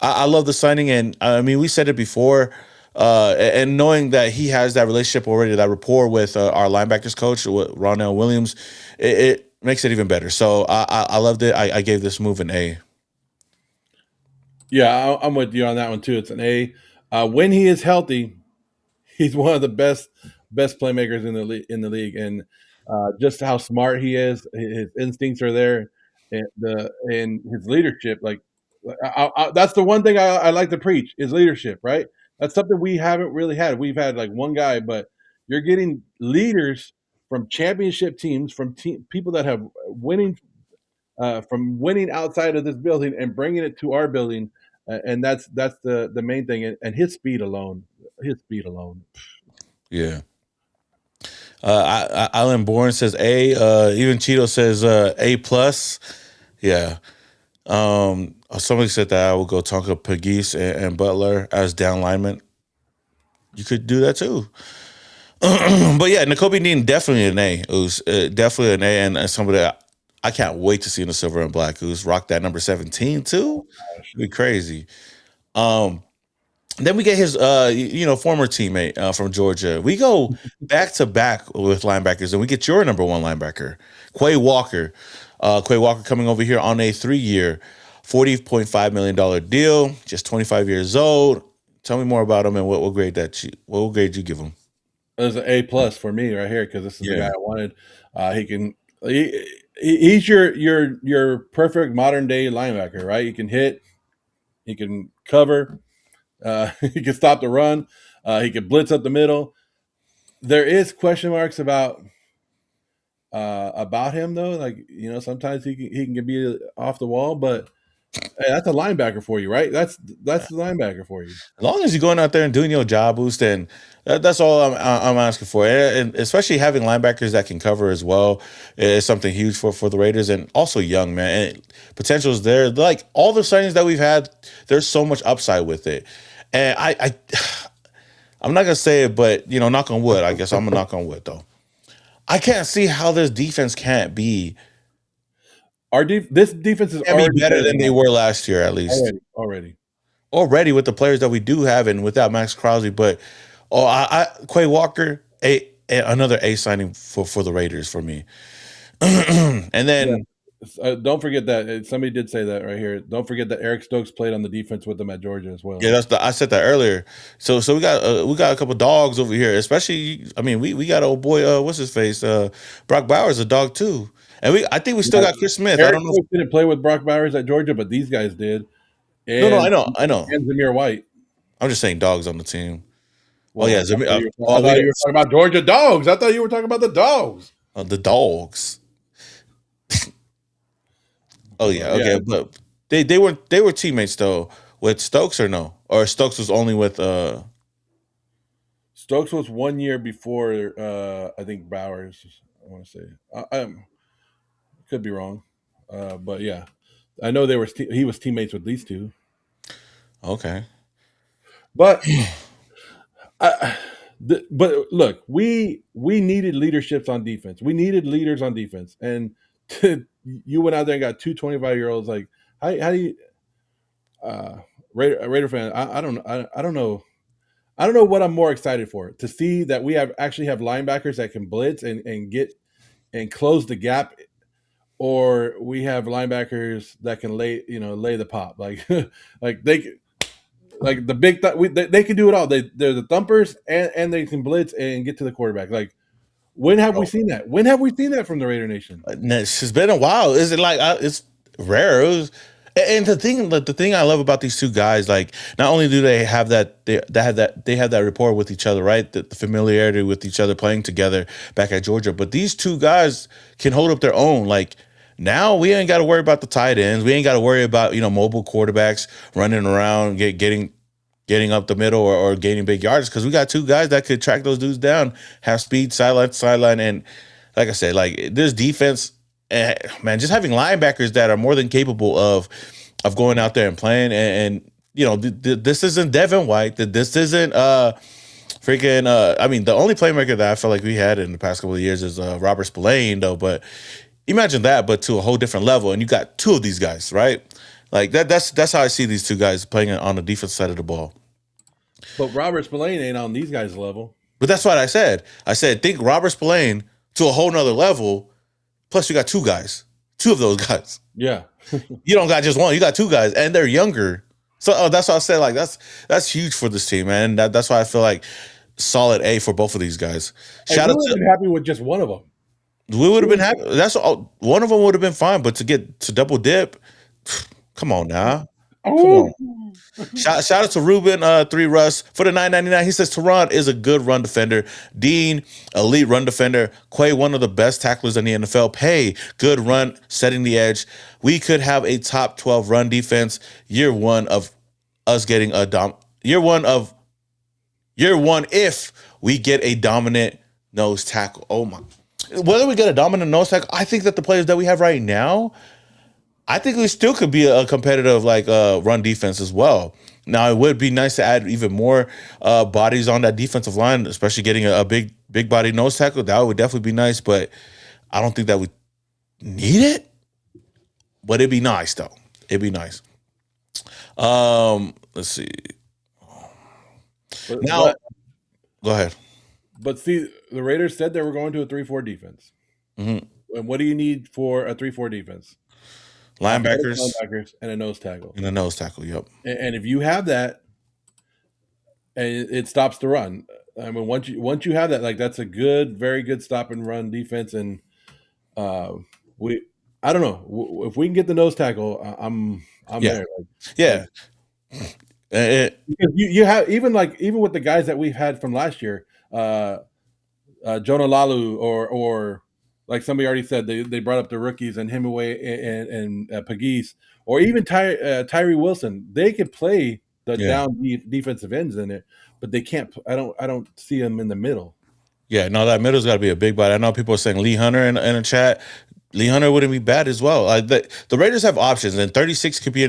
I love the signing, and I mean we said it before, and knowing that he has that relationship already, that rapport with our linebackers coach, with Ronell Williams, it makes it even better. So I loved it. I gave this move an A. Yeah, I'm with you on that one too. It's an A. When he is healthy, he's one of the best playmakers in the league, and just how smart he is, his instincts are there, and his leadership. Like that's the one thing I like to preach is leadership, right? That's something we haven't really had. We've had like one guy, but you're getting leaders from championship teams, from people that have winning from winning outside of this building and bringing it to our building, and that's the main thing. And his speed alone. Yeah. Alan Bourne says A. Even Cheeto says A plus. Yeah. Somebody said that I would go Tonka Pagis and Butler as down linemen. You could do that too. But yeah, N'Kobe Dean definitely an A. It was definitely an A, and somebody that I can't wait to see in the silver and black. Who's rocked that number 17 too. It'd be crazy. Um, Then we get his, former teammate from Georgia. We go back to back with linebackers, and we get your number one linebacker, Quay Walker. Quay Walker coming over here on a 3-year, $40.5 million deal. Just 25 years old. Tell me more about him and what will grade you give him? There's an A plus for me right here because this is the guy Yeah, I wanted. He can he's your perfect modern day linebacker, right? He can hit, he can cover, he can stop the run, he can blitz up the middle. There is question marks about him though. Like sometimes he can be off the wall, but hey, that's a linebacker for you, right? That's the linebacker for you. as long as you're going out there and doing your job, boost, and that's all I'm asking for. And especially having linebackers that can cover as well is something huge for the Raiders, and also young man. And potential is there. Like all the signings that we've had, there's so much upside with it. And I'm not gonna say it, but knock on wood. I guess I'm gonna knock on wood though. I can't see how this defense This defense is can't be already better better than than they last were last year, at year. least. Already. Already with the players that we do have and without Maxx Crosby. But Quay Walker, another A signing for the Raiders for me. And Yeah. then Don't forget that somebody did say that right here. Don't forget that Eric Stokes played on the defense with them at Georgia as well. yeah, I said that earlier. So we got a couple dogs over here. Especially, I mean, we got old boy, what's his face, Brock Bowers, a dog too. And I think we still Yeah, got Chris Smith. I Eric don't know. Stokes didn't play with Brock Bowers at Georgia, but these guys did, No, and I know. Zamir White. I'm just saying dogs on the team. Oh yeah, Well, I oh thought you were talking about Georgia dogs. I thought you were talking about the dogs. the dogs. Oh yeah, But yeah, okay, but they were teammates though with Stokes or no, or Stokes was only with Stokes was 1 year before. I think Bowers. I want to say. I could be wrong, but yeah, I know he was teammates with these two. Okay. But I, but look, we needed leaderships on defense. We needed leaders on defense, and you went out there and got two 25-year-olds. Like how do you Raider fan? I don't know. I don't know what I'm more excited for to see that we actually have linebackers that can blitz and get and close the gap, or we have linebackers that can lay the pop like they like the big they can do it all. They're the thumpers and they can blitz and get to the quarterback. Like when have we seen that? When have we seen that from the Raider Nation? It's been a while. Is it like it's rare? And the thing I love about these two guys, like not only do they have they have that rapport with each other, right? The familiarity with each other playing together back at Georgia, but these two guys can hold up their own. Like now we ain't got to worry about the tight ends. We ain't got to worry about mobile quarterbacks running around getting up the middle or gaining big yards because we got two guys that could track those dudes down, have speed sideline to sideline, and like I said, like this defense, man, just having linebackers that are more than capable of of going out there and playing. And you know, this isn't Devin White. This isn't freaking. I mean, the only playmaker that I feel like we had in the past couple of years is Robert Spillane, though. But imagine that, but to a whole different level. And you got two of these guys, right? Like that. That's how I see these two guys playing on the defense side of the ball. But Robert Spillane ain't on these guys' level. But that's what I said. I said think Robert Spillane to a whole nother level. Plus, you got two guys, two of those guys. Yeah. You don't got just one. You got two guys, and they're younger. So that's why I said like that's huge for this team, man. That's why I feel like solid A for both of these guys. Shout out to happy with just one of them. We would have been happy. That's all. One of them would have been fine, but to get to double dip, come on now. Come on. Shout out to Ruben, 3 Russ for the 9.99. He says Teron is a good run defender. Dean, elite run defender. Quay, one of the best tacklers in the NFL. Pay, good run, setting the edge. We could have a top 12 run defense. Year one of us getting a year one if we get a dominant nose tackle. Oh my! Whether we get a dominant nose tackle, I think that the players that we have right now, I think we still could be a competitive like run defense as well. Now it would be nice to add even more bodies on that defensive line, especially getting a big body nose tackle. That would definitely be nice, but I don't think that we need it. But it'd be nice though. It'd be nice. Let's see. Now, go ahead. But see, the Raiders said they were going to a 3-4 defense. Mm-hmm. And what do you need for a 3-4 defense? Linebackers and a nose tackle. And a nose tackle, yep. And if you have that, and it stops the run. I mean, once you have that, like that's a very good stop and run defense. And I don't know if we can get the nose tackle, I'm there. Like, yeah. Because you have even with the guys that we've had from last year, Jonah Lalu or like somebody already said, they brought up the rookies and Hemingway and Pagese, or even Tyree Wilson. They could play the down defensive ends in it, but they can't. I don't see them in the middle. Yeah, no, that middle's got to be a big body. I know people are saying Lee Hunter in the chat. Lee Hunter wouldn't be bad as well. The Raiders have options, and 36 could be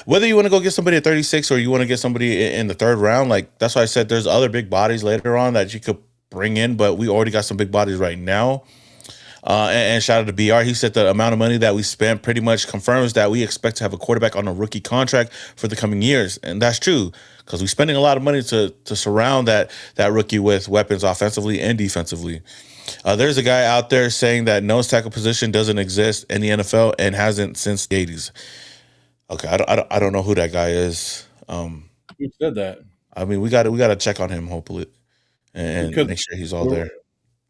whether you want to go get somebody at 36 or you want to get somebody in the third round. Like that's why I said there's other big bodies later on that you could bring in, but we already got some big bodies right now. And shout out to BR. He said the amount of money that we spent pretty much confirms that we expect to have a quarterback on a rookie contract for the coming years. And that's true because we're spending a lot of money to surround that rookie with weapons offensively and defensively. There's a guy out there saying that nose tackle position doesn't exist in the NFL and hasn't since the 80s. Okay, I don't know who that guy is. Who said that? I mean, we got to check on him, hopefully, and make sure he's all there.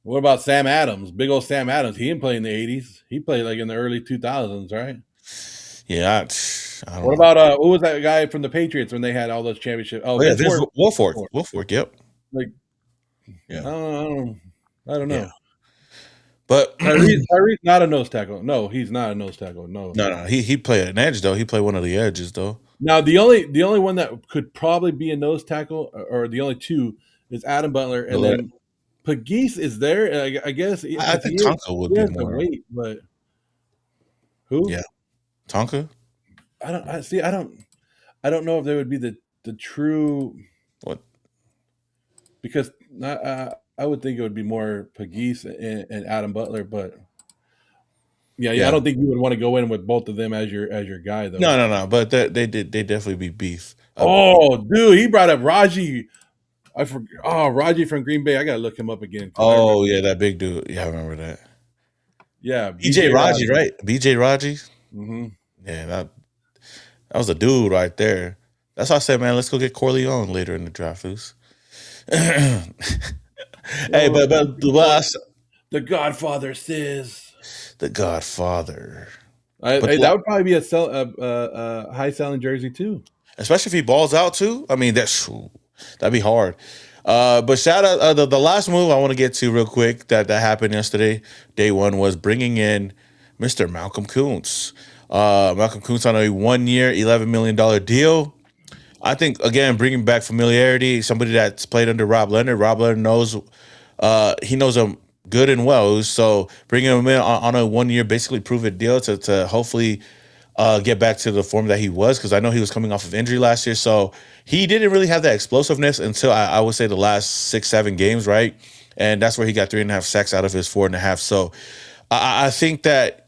What about Sam Adams? Big old Sam Adams. He didn't play in the 80s. He played like in the early 2000s, right? Yeah. I don't know. About who was that guy from the Patriots when they had all those championships? Oh yeah, there's Wolfork. Yep. Like, yeah. I don't know. Yeah. But Tyree's not a nose tackle. No, he's not a nose tackle. No. He played an edge though. He played one of the edges though. Now the only one that could probably be a nose tackle, or the only two, is Adam Butler, and then Pagese is there. I guess. I think Tonka would be more. Wait, but who? Yeah, Tonka. I don't know if there would be the true what, because I would think it would be more Pagese and Adam Butler, but yeah, I don't think you would want to go in with both of them as your guy though. No, but they definitely be beef. Dude, he brought up Raji. I forgot. Oh, Raji from Green Bay. I gotta look him up again. Oh yeah, that big dude. Yeah, I remember that. Yeah, BJ Raji, right? BJ Raji. Mm-hmm. Yeah, that was a dude right there. That's why I said, man, let's go get Corleone later in the draft, Foos. Hey, but the Godfather says the Godfather. That would probably be a high selling jersey too, especially if he balls out too. I mean, that'd be hard. But shout out the last move I want to get to real quick that happened yesterday, day one, was bringing in Mr. Malcolm Koonce. Malcolm Koonce on a 1 year, $11 million deal. I think, again, bringing back familiarity, somebody that's played under Rob Leonard. Rob Leonard knows him good and well. So bringing him in on a 1 year, basically proven deal to hopefully get back to the form that he was, because I know he was coming off of injury last year. So he didn't really have that explosiveness until I would say the last 6, 7 games, right? And that's where he got 3.5 sacks out of his 4.5. So I think that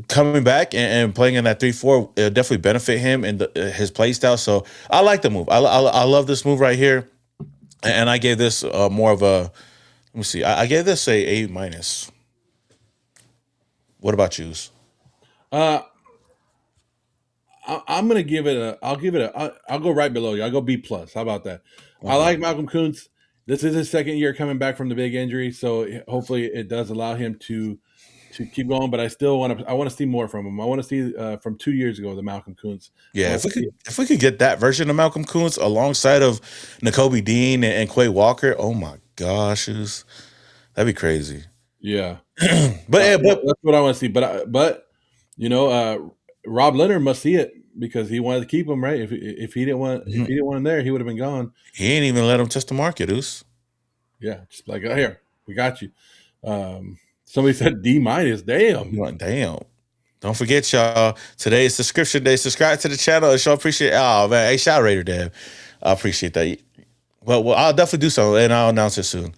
coming back and playing in that 3-4 it'll definitely benefit him and his play style. So I like the move. I love this move right here, and I gave this more of a. Let me see. I gave this a minus. What about you? Uh, I'm gonna give it a. I'll give it a. I'll go right below you. I'll go B plus. How about that? I Okay. like Malcolm Koonce. This is his second year coming back from the big injury, so hopefully it does allow him to keep going. But I still want to. I want to see more from him. I want to see from 2 years ago the Malcolm Koonce. I Yeah, want to see. if we could get that version of Malcolm Koonce alongside of N'Kobe Dean and Quay Walker, oh my gosh, that'd be crazy. Yeah, But yeah, but that's what I want to see. But you know, Rob Leonard must see it because he wanted to keep him, right? If he didn't want mhm, him there, he would have been gone. he ain't even let him touch the market, Oos. Yeah, just like oh, here we got you. Somebody said D minus. Damn. You like, damn. Don't forget, y'all. Today is subscription day. Subscribe to the channel. Show appreciate. Oh man, hey, shout Raider Dad. I appreciate that. Well, I'll definitely do so, and I'll announce it soon.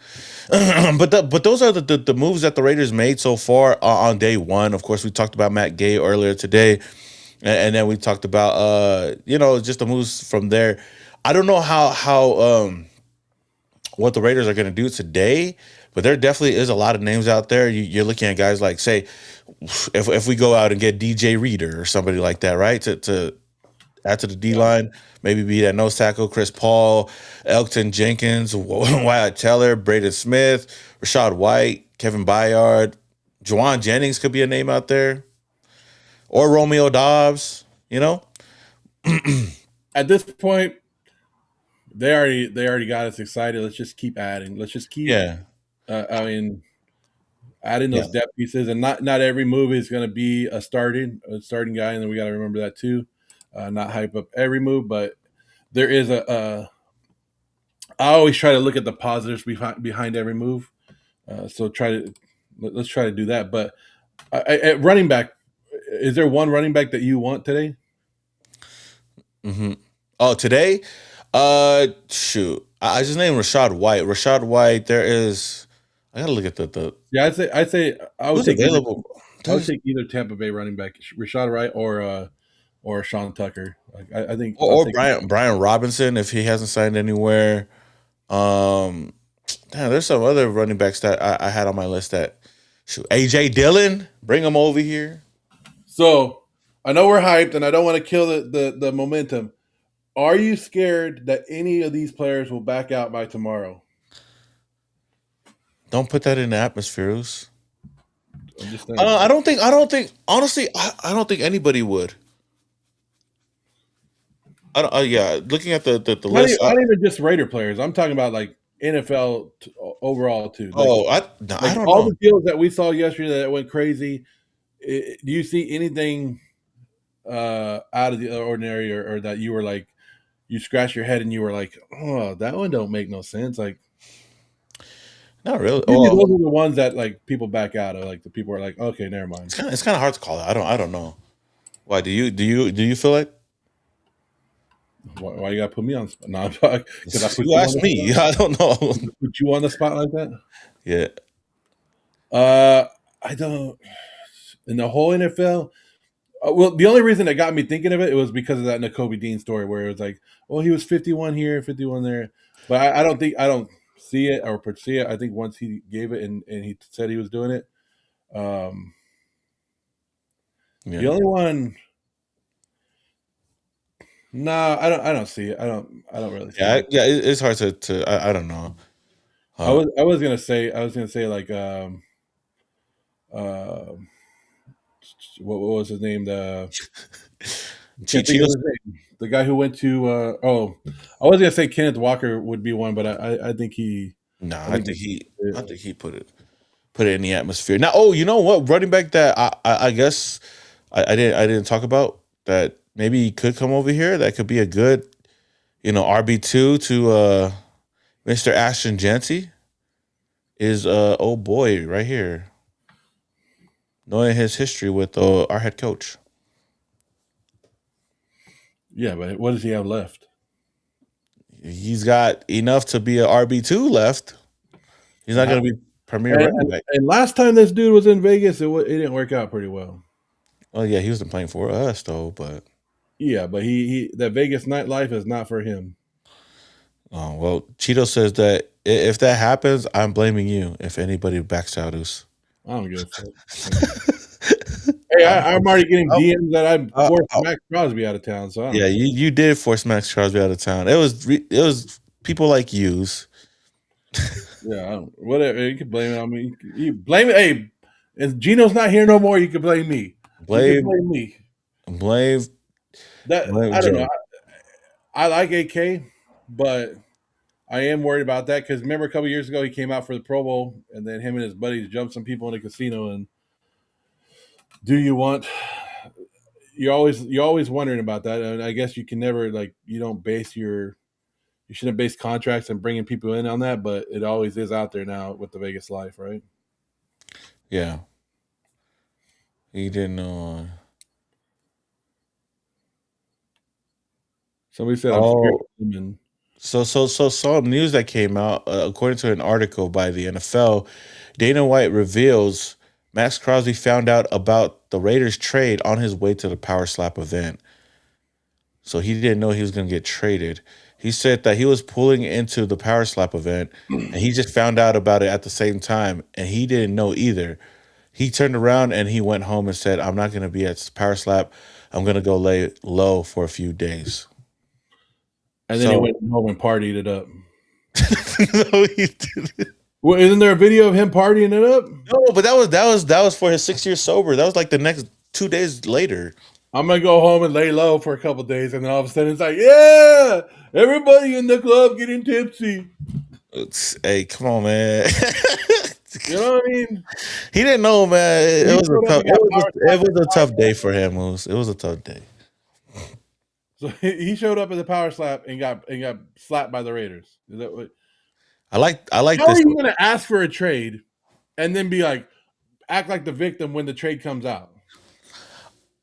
But those are the moves that the Raiders made so far on day one. Of course, we talked about Matt Gay earlier today, and then we talked about just the moves from there. I don't know how what the Raiders are going to do today, but there definitely is a lot of names out there. You're looking at guys like, say, if we go out and get DJ Reader or somebody like that, right? To add to the D Yeah. line, maybe be that nose tackle, Chris Paul, Elton Jenkins, Wyatt Teller, Braden Smith, Rashad White, Kevin Byard, Juwan Jennings could be a name out there, or Romeo Dobbs. You know, At this point, they already got us excited. Let's just keep adding. Let's just keep. yeah, I mean, adding yeah. those depth pieces, and not every move is going to be a starting guy, and then we got to remember that too. Not hype up every move, but there is a. I always try to look at the positives behind every move. So let's try to do that. But at running back, is there one running back that you want today? hmm Oh, today, shoot, I just named Rashad White. Rashad White. There is. I gotta look at the Yeah, I'd say I would who's take either. available. I would There's take either Tampa Bay running back, Rashad Wright or Sean Tucker. Like I think I'll or take. Brian Robinson if he hasn't signed anywhere. Um, Damn, there's some other running backs that I had on my list that shoot AJ Dillon, bring him over here. So I know we're hyped, and I don't want to kill the momentum. Are you scared that any of these players will back out by tomorrow? Don't put that in the atmosphere. Oos. I'm just saying. I don't think honestly I don't think anybody would. I don't, yeah, looking at the list. Not even just Raider players. I'm talking about like NFL overall too. Like Oh, no, I like don't all know. the deals that we saw yesterday that went crazy. Do you see anything out of the ordinary, or that you were like you scratch your head and you were like, oh, that one don't make no sense. Like Not really. usually Well, those are the ones that like people back out of. Like the people are like, okay, never mind. it's kind of hard to call it. I don't know. Why do you feel like Why you gotta put me on? No, because I put you you on asked the me? spot. I don't know. Put you on the spot like that. Yeah. Uh, I don't. In the whole NFL, well, the only reason that got me thinking of it was because of that N'Kobe Dean story, where it was like, well, he was 51 here, 51 there, but I don't see it or foresee it. I think once he gave it and he said he was doing it, um, the Yeah. only one, no, I don't see it. I don't really see Yeah, it. yeah, it's hard to I don't know. I was gonna say like uh, what was his name? Can't think of Cheetos? his name. The guy who went to I was gonna say Kenneth Walker would be one, but Nah, I think I think he put it in the atmosphere. Now, oh, you know what? Running back that I guess I didn't talk about that maybe he could come over here. That could be a good, RB2 to Mr. Ashton Janty is oh boy right here. Knowing his history with our head coach. Yeah, but what does he have left? He's got enough to be a RB2 left. He's And, not how, going to be premier and, running and, back. and last time this dude was in Vegas, it didn't work out pretty well. Oh yeah, he wasn't playing for us though. But Yeah, but he that Vegas nightlife is not for him. oh well, Cheeto says that if that happens, I'm blaming you. If anybody backs out us. I don't give a fuck. Hey, I'm already getting Oh, DMs that I oh, forced oh. Maxx Crosby out of town, so I don't Yeah, care. you did force Max Crosby out of town. It was people like yous. Yeah, I don't, whatever. You can blame it on me. You blame it. Hey, if Gino's not here no more, you can blame me. You can Blame blame me. blame That blame I don't know. Joe. I like AK, but I am worried about that because remember a couple years ago he came out for the Pro Bowl and then him and his buddies jumped some people in a casino. And do you want? You're always wondering about that, and I guess you can never like you don't base your you shouldn't base contracts and bringing people in on that, but it always is out there now with the Vegas life, right? Yeah, he didn't know. Somebody said I'm scared Oh, of him, and so some news that came out according to an article by the NFL. Dana White reveals Max Crosby found out about the Raiders trade on his way to the Power Slap event. So he didn't know he was going to get traded. He said that he was pulling into the Power Slap event and he just found out about it at the same time and he didn't know either. He turned around and he went home and said, I'm not going to be at Power Slap. I'm going to go lay low for a few days. then he So, went home and partied it up. no, he didn't. Well, isn't there a video of him partying it up? No, but that was for his 6 years sober. That was like the next 2 days later. I'm gonna go home and lay low for a couple days, and then all of a sudden it's like, yeah, everybody in the club getting tipsy. Hey, come on, man. You know what I mean? He didn't know, man. He It was a showed up tough. and got power It slapped. was a tough day for him. It was a tough day. So he showed up at the power slap and got slapped by the Raiders. Is that what? I like How are this. you gonna ask for a trade and then be like, act like the victim when the trade comes out?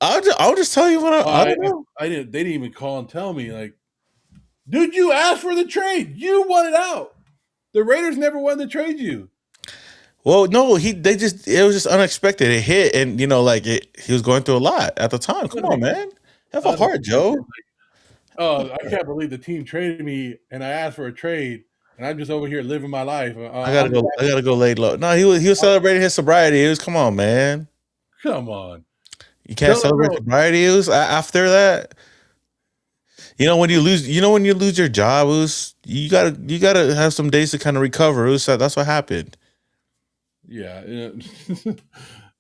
I'll just tell you what Oh, I don't know. I didn't. They didn't even call and tell me. Like, dude, you asked for the trade. You wanted out. The Raiders never wanted to trade you. Well, no, they just it was just unexpected. It hit, and like he was going through a lot at the time. Come on, man, have a heart, Joe. Oh, I can't believe the team traded me, and I asked for a trade, and I'm just over here living my life. I gotta go. I gotta go lay low. No, he was celebrating his sobriety. It was come on, man. Come on, You can't celebrate no, sobriety after that. When you lose your job, you gotta have some days to kind of recover. That's what happened. yeah.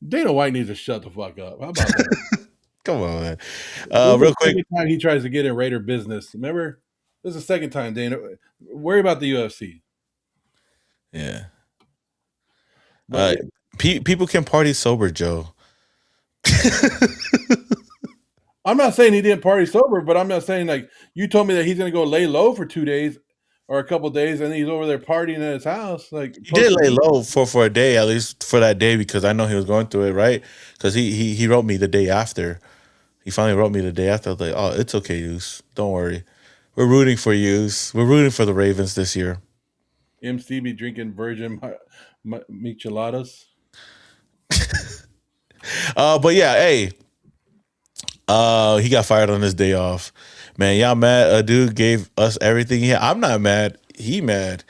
Dana White needs to shut the fuck up. How about that? Come on, man. This is Real the quick. second time he tries to get in Raider business. Remember, this is the second time, Dana. Worry about the UFC. Yeah. But yeah, People can party sober, Joe. I'm not saying he didn't party sober, but I'm not saying like you told me that he's gonna go lay low for 2 days or a couple days, and then he's over there partying at his house. Like, He did lay low for a day, at least for that day, because I know he was going through it, right? Because he wrote me the day after. He finally wrote me the day after. I was like, oh, it's okay, Use. Don't worry. We're rooting for Use. We're rooting for the Ravens this year. MC be drinking virgin micheladas. But yeah, hey, he got fired on his day off. Man, y'all mad? A dude gave us everything. Yeah, I'm not mad. He mad.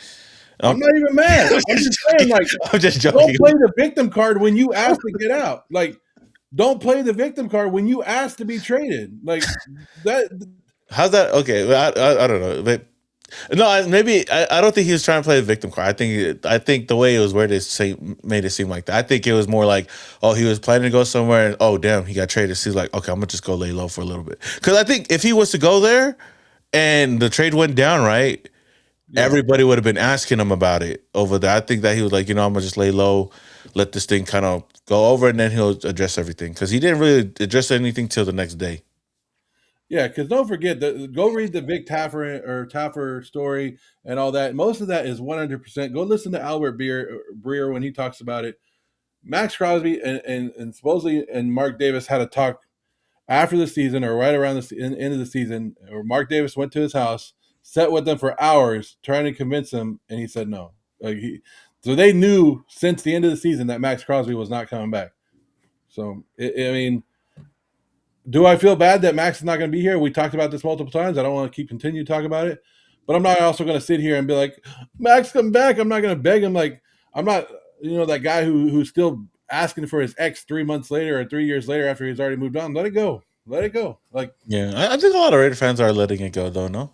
I'm not even mad. I'm just saying, like, I'm just don't joking. play the victim card when you ask to get out. Like, don't play the victim card when you ask to be traded. Like that. How's that? Okay, I don't know. But no, maybe I don't think he was trying to play the victim card. I think the way it was worded made it seem like that. I think it was more like, oh, he was planning to go somewhere, and oh, damn, he got traded. So he's like, okay, I'm gonna just go lay low for a little bit. Because I think if he was to go there and the trade went down, right, everybody would have been asking him about it over there. I think that he was like, I'm gonna just lay low, let this thing kind of go over, and then he'll address everything. Because he didn't really address anything till the next day. Yeah, because don't forget go read the Vic Taffer story and all that. Most of that is 100%. Go listen to Albert Breer when he talks about it. Maxx Crosby and supposedly and Mark Davis had a talk after the season or right around the end of the season, or Mark Davis went to his house, sat with them for hours trying to convince him, and he said no. So they knew since the end of the season that Maxx Crosby was not coming back. So I mean, do I feel bad that Max is not going to be here? We talked about this multiple times. I don't want to continue talking about it, but I'm not also going to sit here and be like, Max, come back. I'm not going to beg him. Like, I'm not, that guy who's still asking for his ex 3 months later or 3 years later after he's already moved on. Let it go. Let it go. Like, Yeah, I think a lot of Raider fans are letting it go, though. No.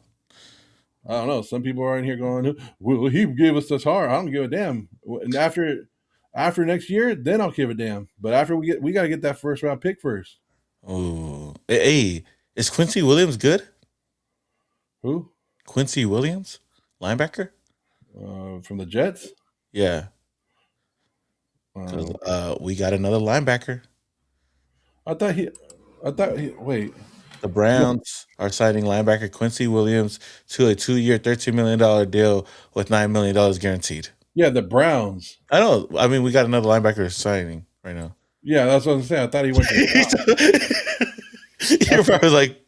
I don't know. Some people are in here going, "Well, he gave us this hard. I don't give a damn." And after next year, then I'll give a damn. But after we got to get that first round pick first. Oh, hey, is Quincy Williams good? Who? Quincy Williams, linebacker. From the Jets. Yeah, because we got another linebacker. I thought he. Wait. The Browns are signing linebacker Quincy Williams to a 2-year, $13 million deal with $9 million guaranteed. Yeah, the Browns. I know. I mean, we got another linebacker signing right now. Yeah, that's what I'm saying. I thought he went to. You're probably like,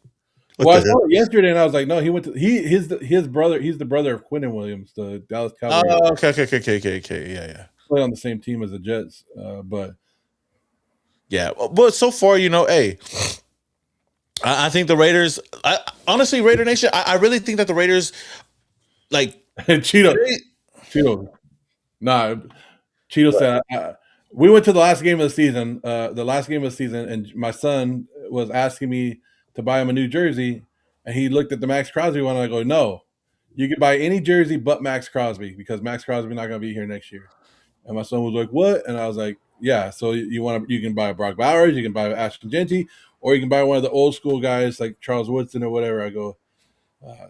well, I saw it yesterday, and I was like, no, he went to his brother. He's the brother of Quinton Williams, the Dallas Cowboys. Oh, okay. Yeah. Play on the same team as the Jets, but yeah. But so far, hey, I think the Raiders. Honestly, Raider Nation, I really think that the Raiders, like Cheeto, nah, Cheeto said we went to the last game of the season. And my son was asking me to buy him a new jersey, and he looked at the Maxx Crosby one, and I go, no, you can buy any jersey but Maxx Crosby because Maxx Crosby not going to be here next year. And my son was like, what? And I was like, yeah. So you can buy Brock Bowers, you can buy Ashton Genty, or you can buy one of the old school guys like Charles Woodson or whatever. I go,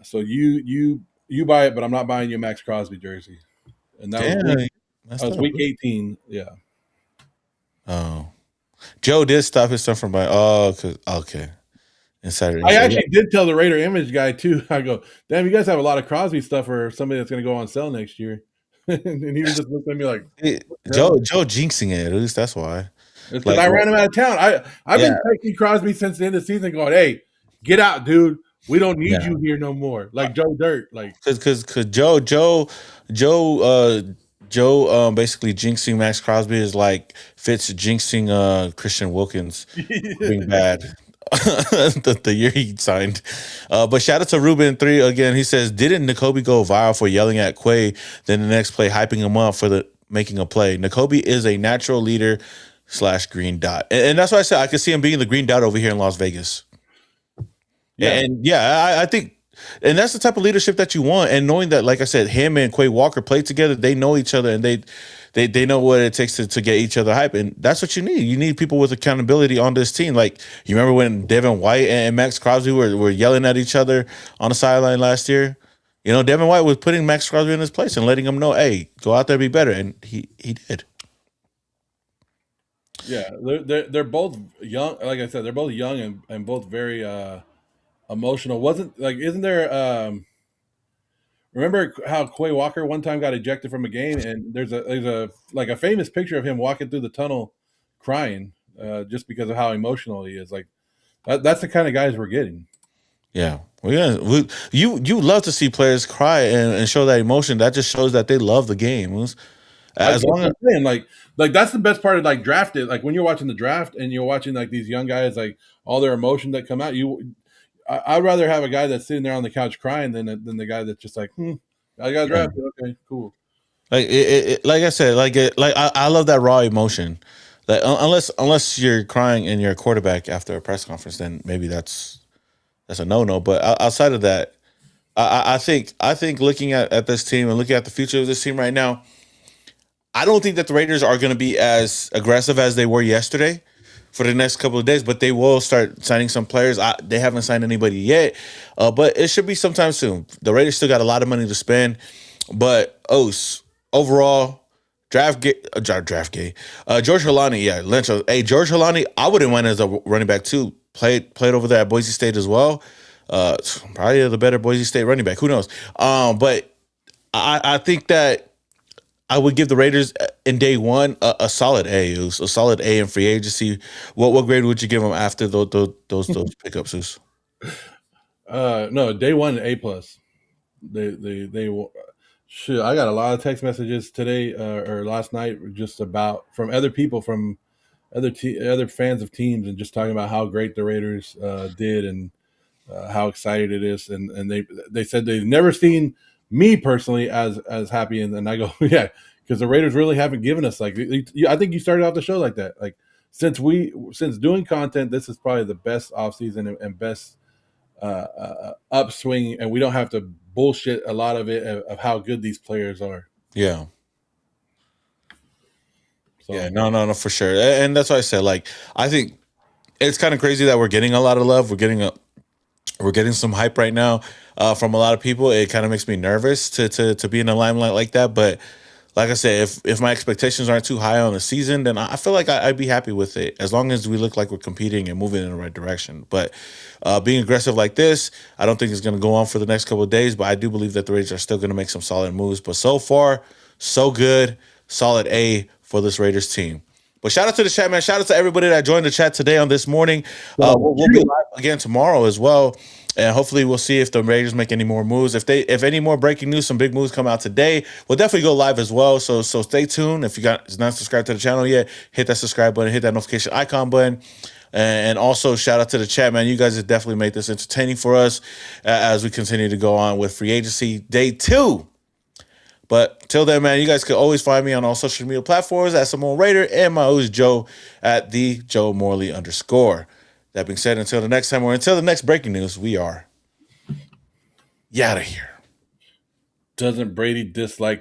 so you buy it, but I'm not buying you a Maxx Crosby jersey. And that was week 18. Yeah. Oh, Joe did stop his son from buying. Oh, okay. Insider. I actually did tell the Raider Image guy too. I go, damn, you guys have a lot of Crosby stuff for somebody that's going to go on sale next year. And he was just looking at me like, Joe jinxing it. At least that's why. It's because I ran him out of town. I've been texting Crosby since the end of the season, going, "Hey, get out, dude. We don't need you here no more." Like Joe Dirt, like because Joe basically jinxing Maxx Crosby is like Fitz jinxing Christian Wilkins being bad. the year he signed. But shout out to Ruben3 again. He says, didn't Nakobe go viral for yelling at Quay, then the next play hyping him up for the making a play? Nakobe is a natural leader / green dot. And that's why I said I could see him being the green dot over here in Las Vegas. Yeah. And I think, and that's the type of leadership that you want. And knowing that, like I said, him and Quay Walker play together, they know each other, and they know what it takes to get each other hype. And that's what you need. You need people with accountability on this team. Like, you remember when Devin White and Maxx Crosby were yelling at each other on the sideline last year? Devin White was putting Maxx Crosby in his place and letting him know, hey, go out there, be better. And he did. Yeah, they're both young. Like I said, they're both young and both very emotional. Isn't there remember how Quay Walker one time got ejected from a game, and there's a famous picture of him walking through the tunnel crying just because of how emotional he is. Like that's the kind of guys we're getting. Yeah, you love to see players cry and show that emotion. That just shows that they love the game. As long as like that's the best part of like drafted. Like when you're watching the draft and you're watching like these young guys, like all their emotion that come out. I'd rather have a guy that's sitting there on the couch crying than the guy that's just like, I got drafted. Okay, cool. Like like I said, I love that raw emotion. Like unless you're crying and you're a quarterback after a press conference, then maybe that's a no. But outside of that, I think looking at this team and looking at the future of this team right now, I don't think that the Raiders are going to be as aggressive as they were yesterday for the next couple of days, but they will start signing some players. They haven't signed anybody yet, but it should be sometime soon. The Raiders still got a lot of money to spend, but overall, draft gay. George Holani, Lynch. Hey, George Holani, I wouldn't mind as a running back too. Played over there at Boise State as well. Probably the better Boise State running back. Who knows? But I think that I would give the Raiders in day one a solid A. It was a solid A in free agency. What grade would you give them after those pickups? Is No, day one A plus. They shit. I got a lot of text messages today or last night just about from other people from other fans of teams and just talking about how great the Raiders did and how excited it is, and they said they've never seen me personally as happy, and I go yeah, because the Raiders really haven't given us like I think you started off the show like that, like since doing content, this is probably the best offseason and best upswing, and we don't have to bullshit a lot of it of how good these players are. yeah. Yeah, So no, for sure, and that's why I said like I think it's kind of crazy that we're getting a lot of love. We're getting some hype right now from a lot of people. It kind of makes me nervous to be in the limelight like that. But like I said, if my expectations aren't too high on the season, then I feel like I'd be happy with it as long as we look like we're competing and moving in the right direction. But being aggressive like this, I don't think it's going to go on for the next couple of days. But I do believe that the Raiders are still going to make some solid moves. But so far, so good, solid A for this Raiders team. But shout out to the chat, man. Shout out to everybody that joined the chat today on this morning. We'll be live again tomorrow as well. And hopefully we'll see if the Raiders make any more moves. If any more breaking news, some big moves come out today, we'll definitely go live as well. So stay tuned. If you got not subscribed to the channel yet, hit that subscribe button, hit that notification icon button. And also shout out to the chat, man. You guys have definitely made this entertaining for us as we continue to go on with free agency day 2. But till then, man, you guys can always find me on all social media platforms at Simone Raider and my host Joe at the Joe Morley _. That being said, until the next time or until the next breaking news, we are out of here. doesn't Brady dislike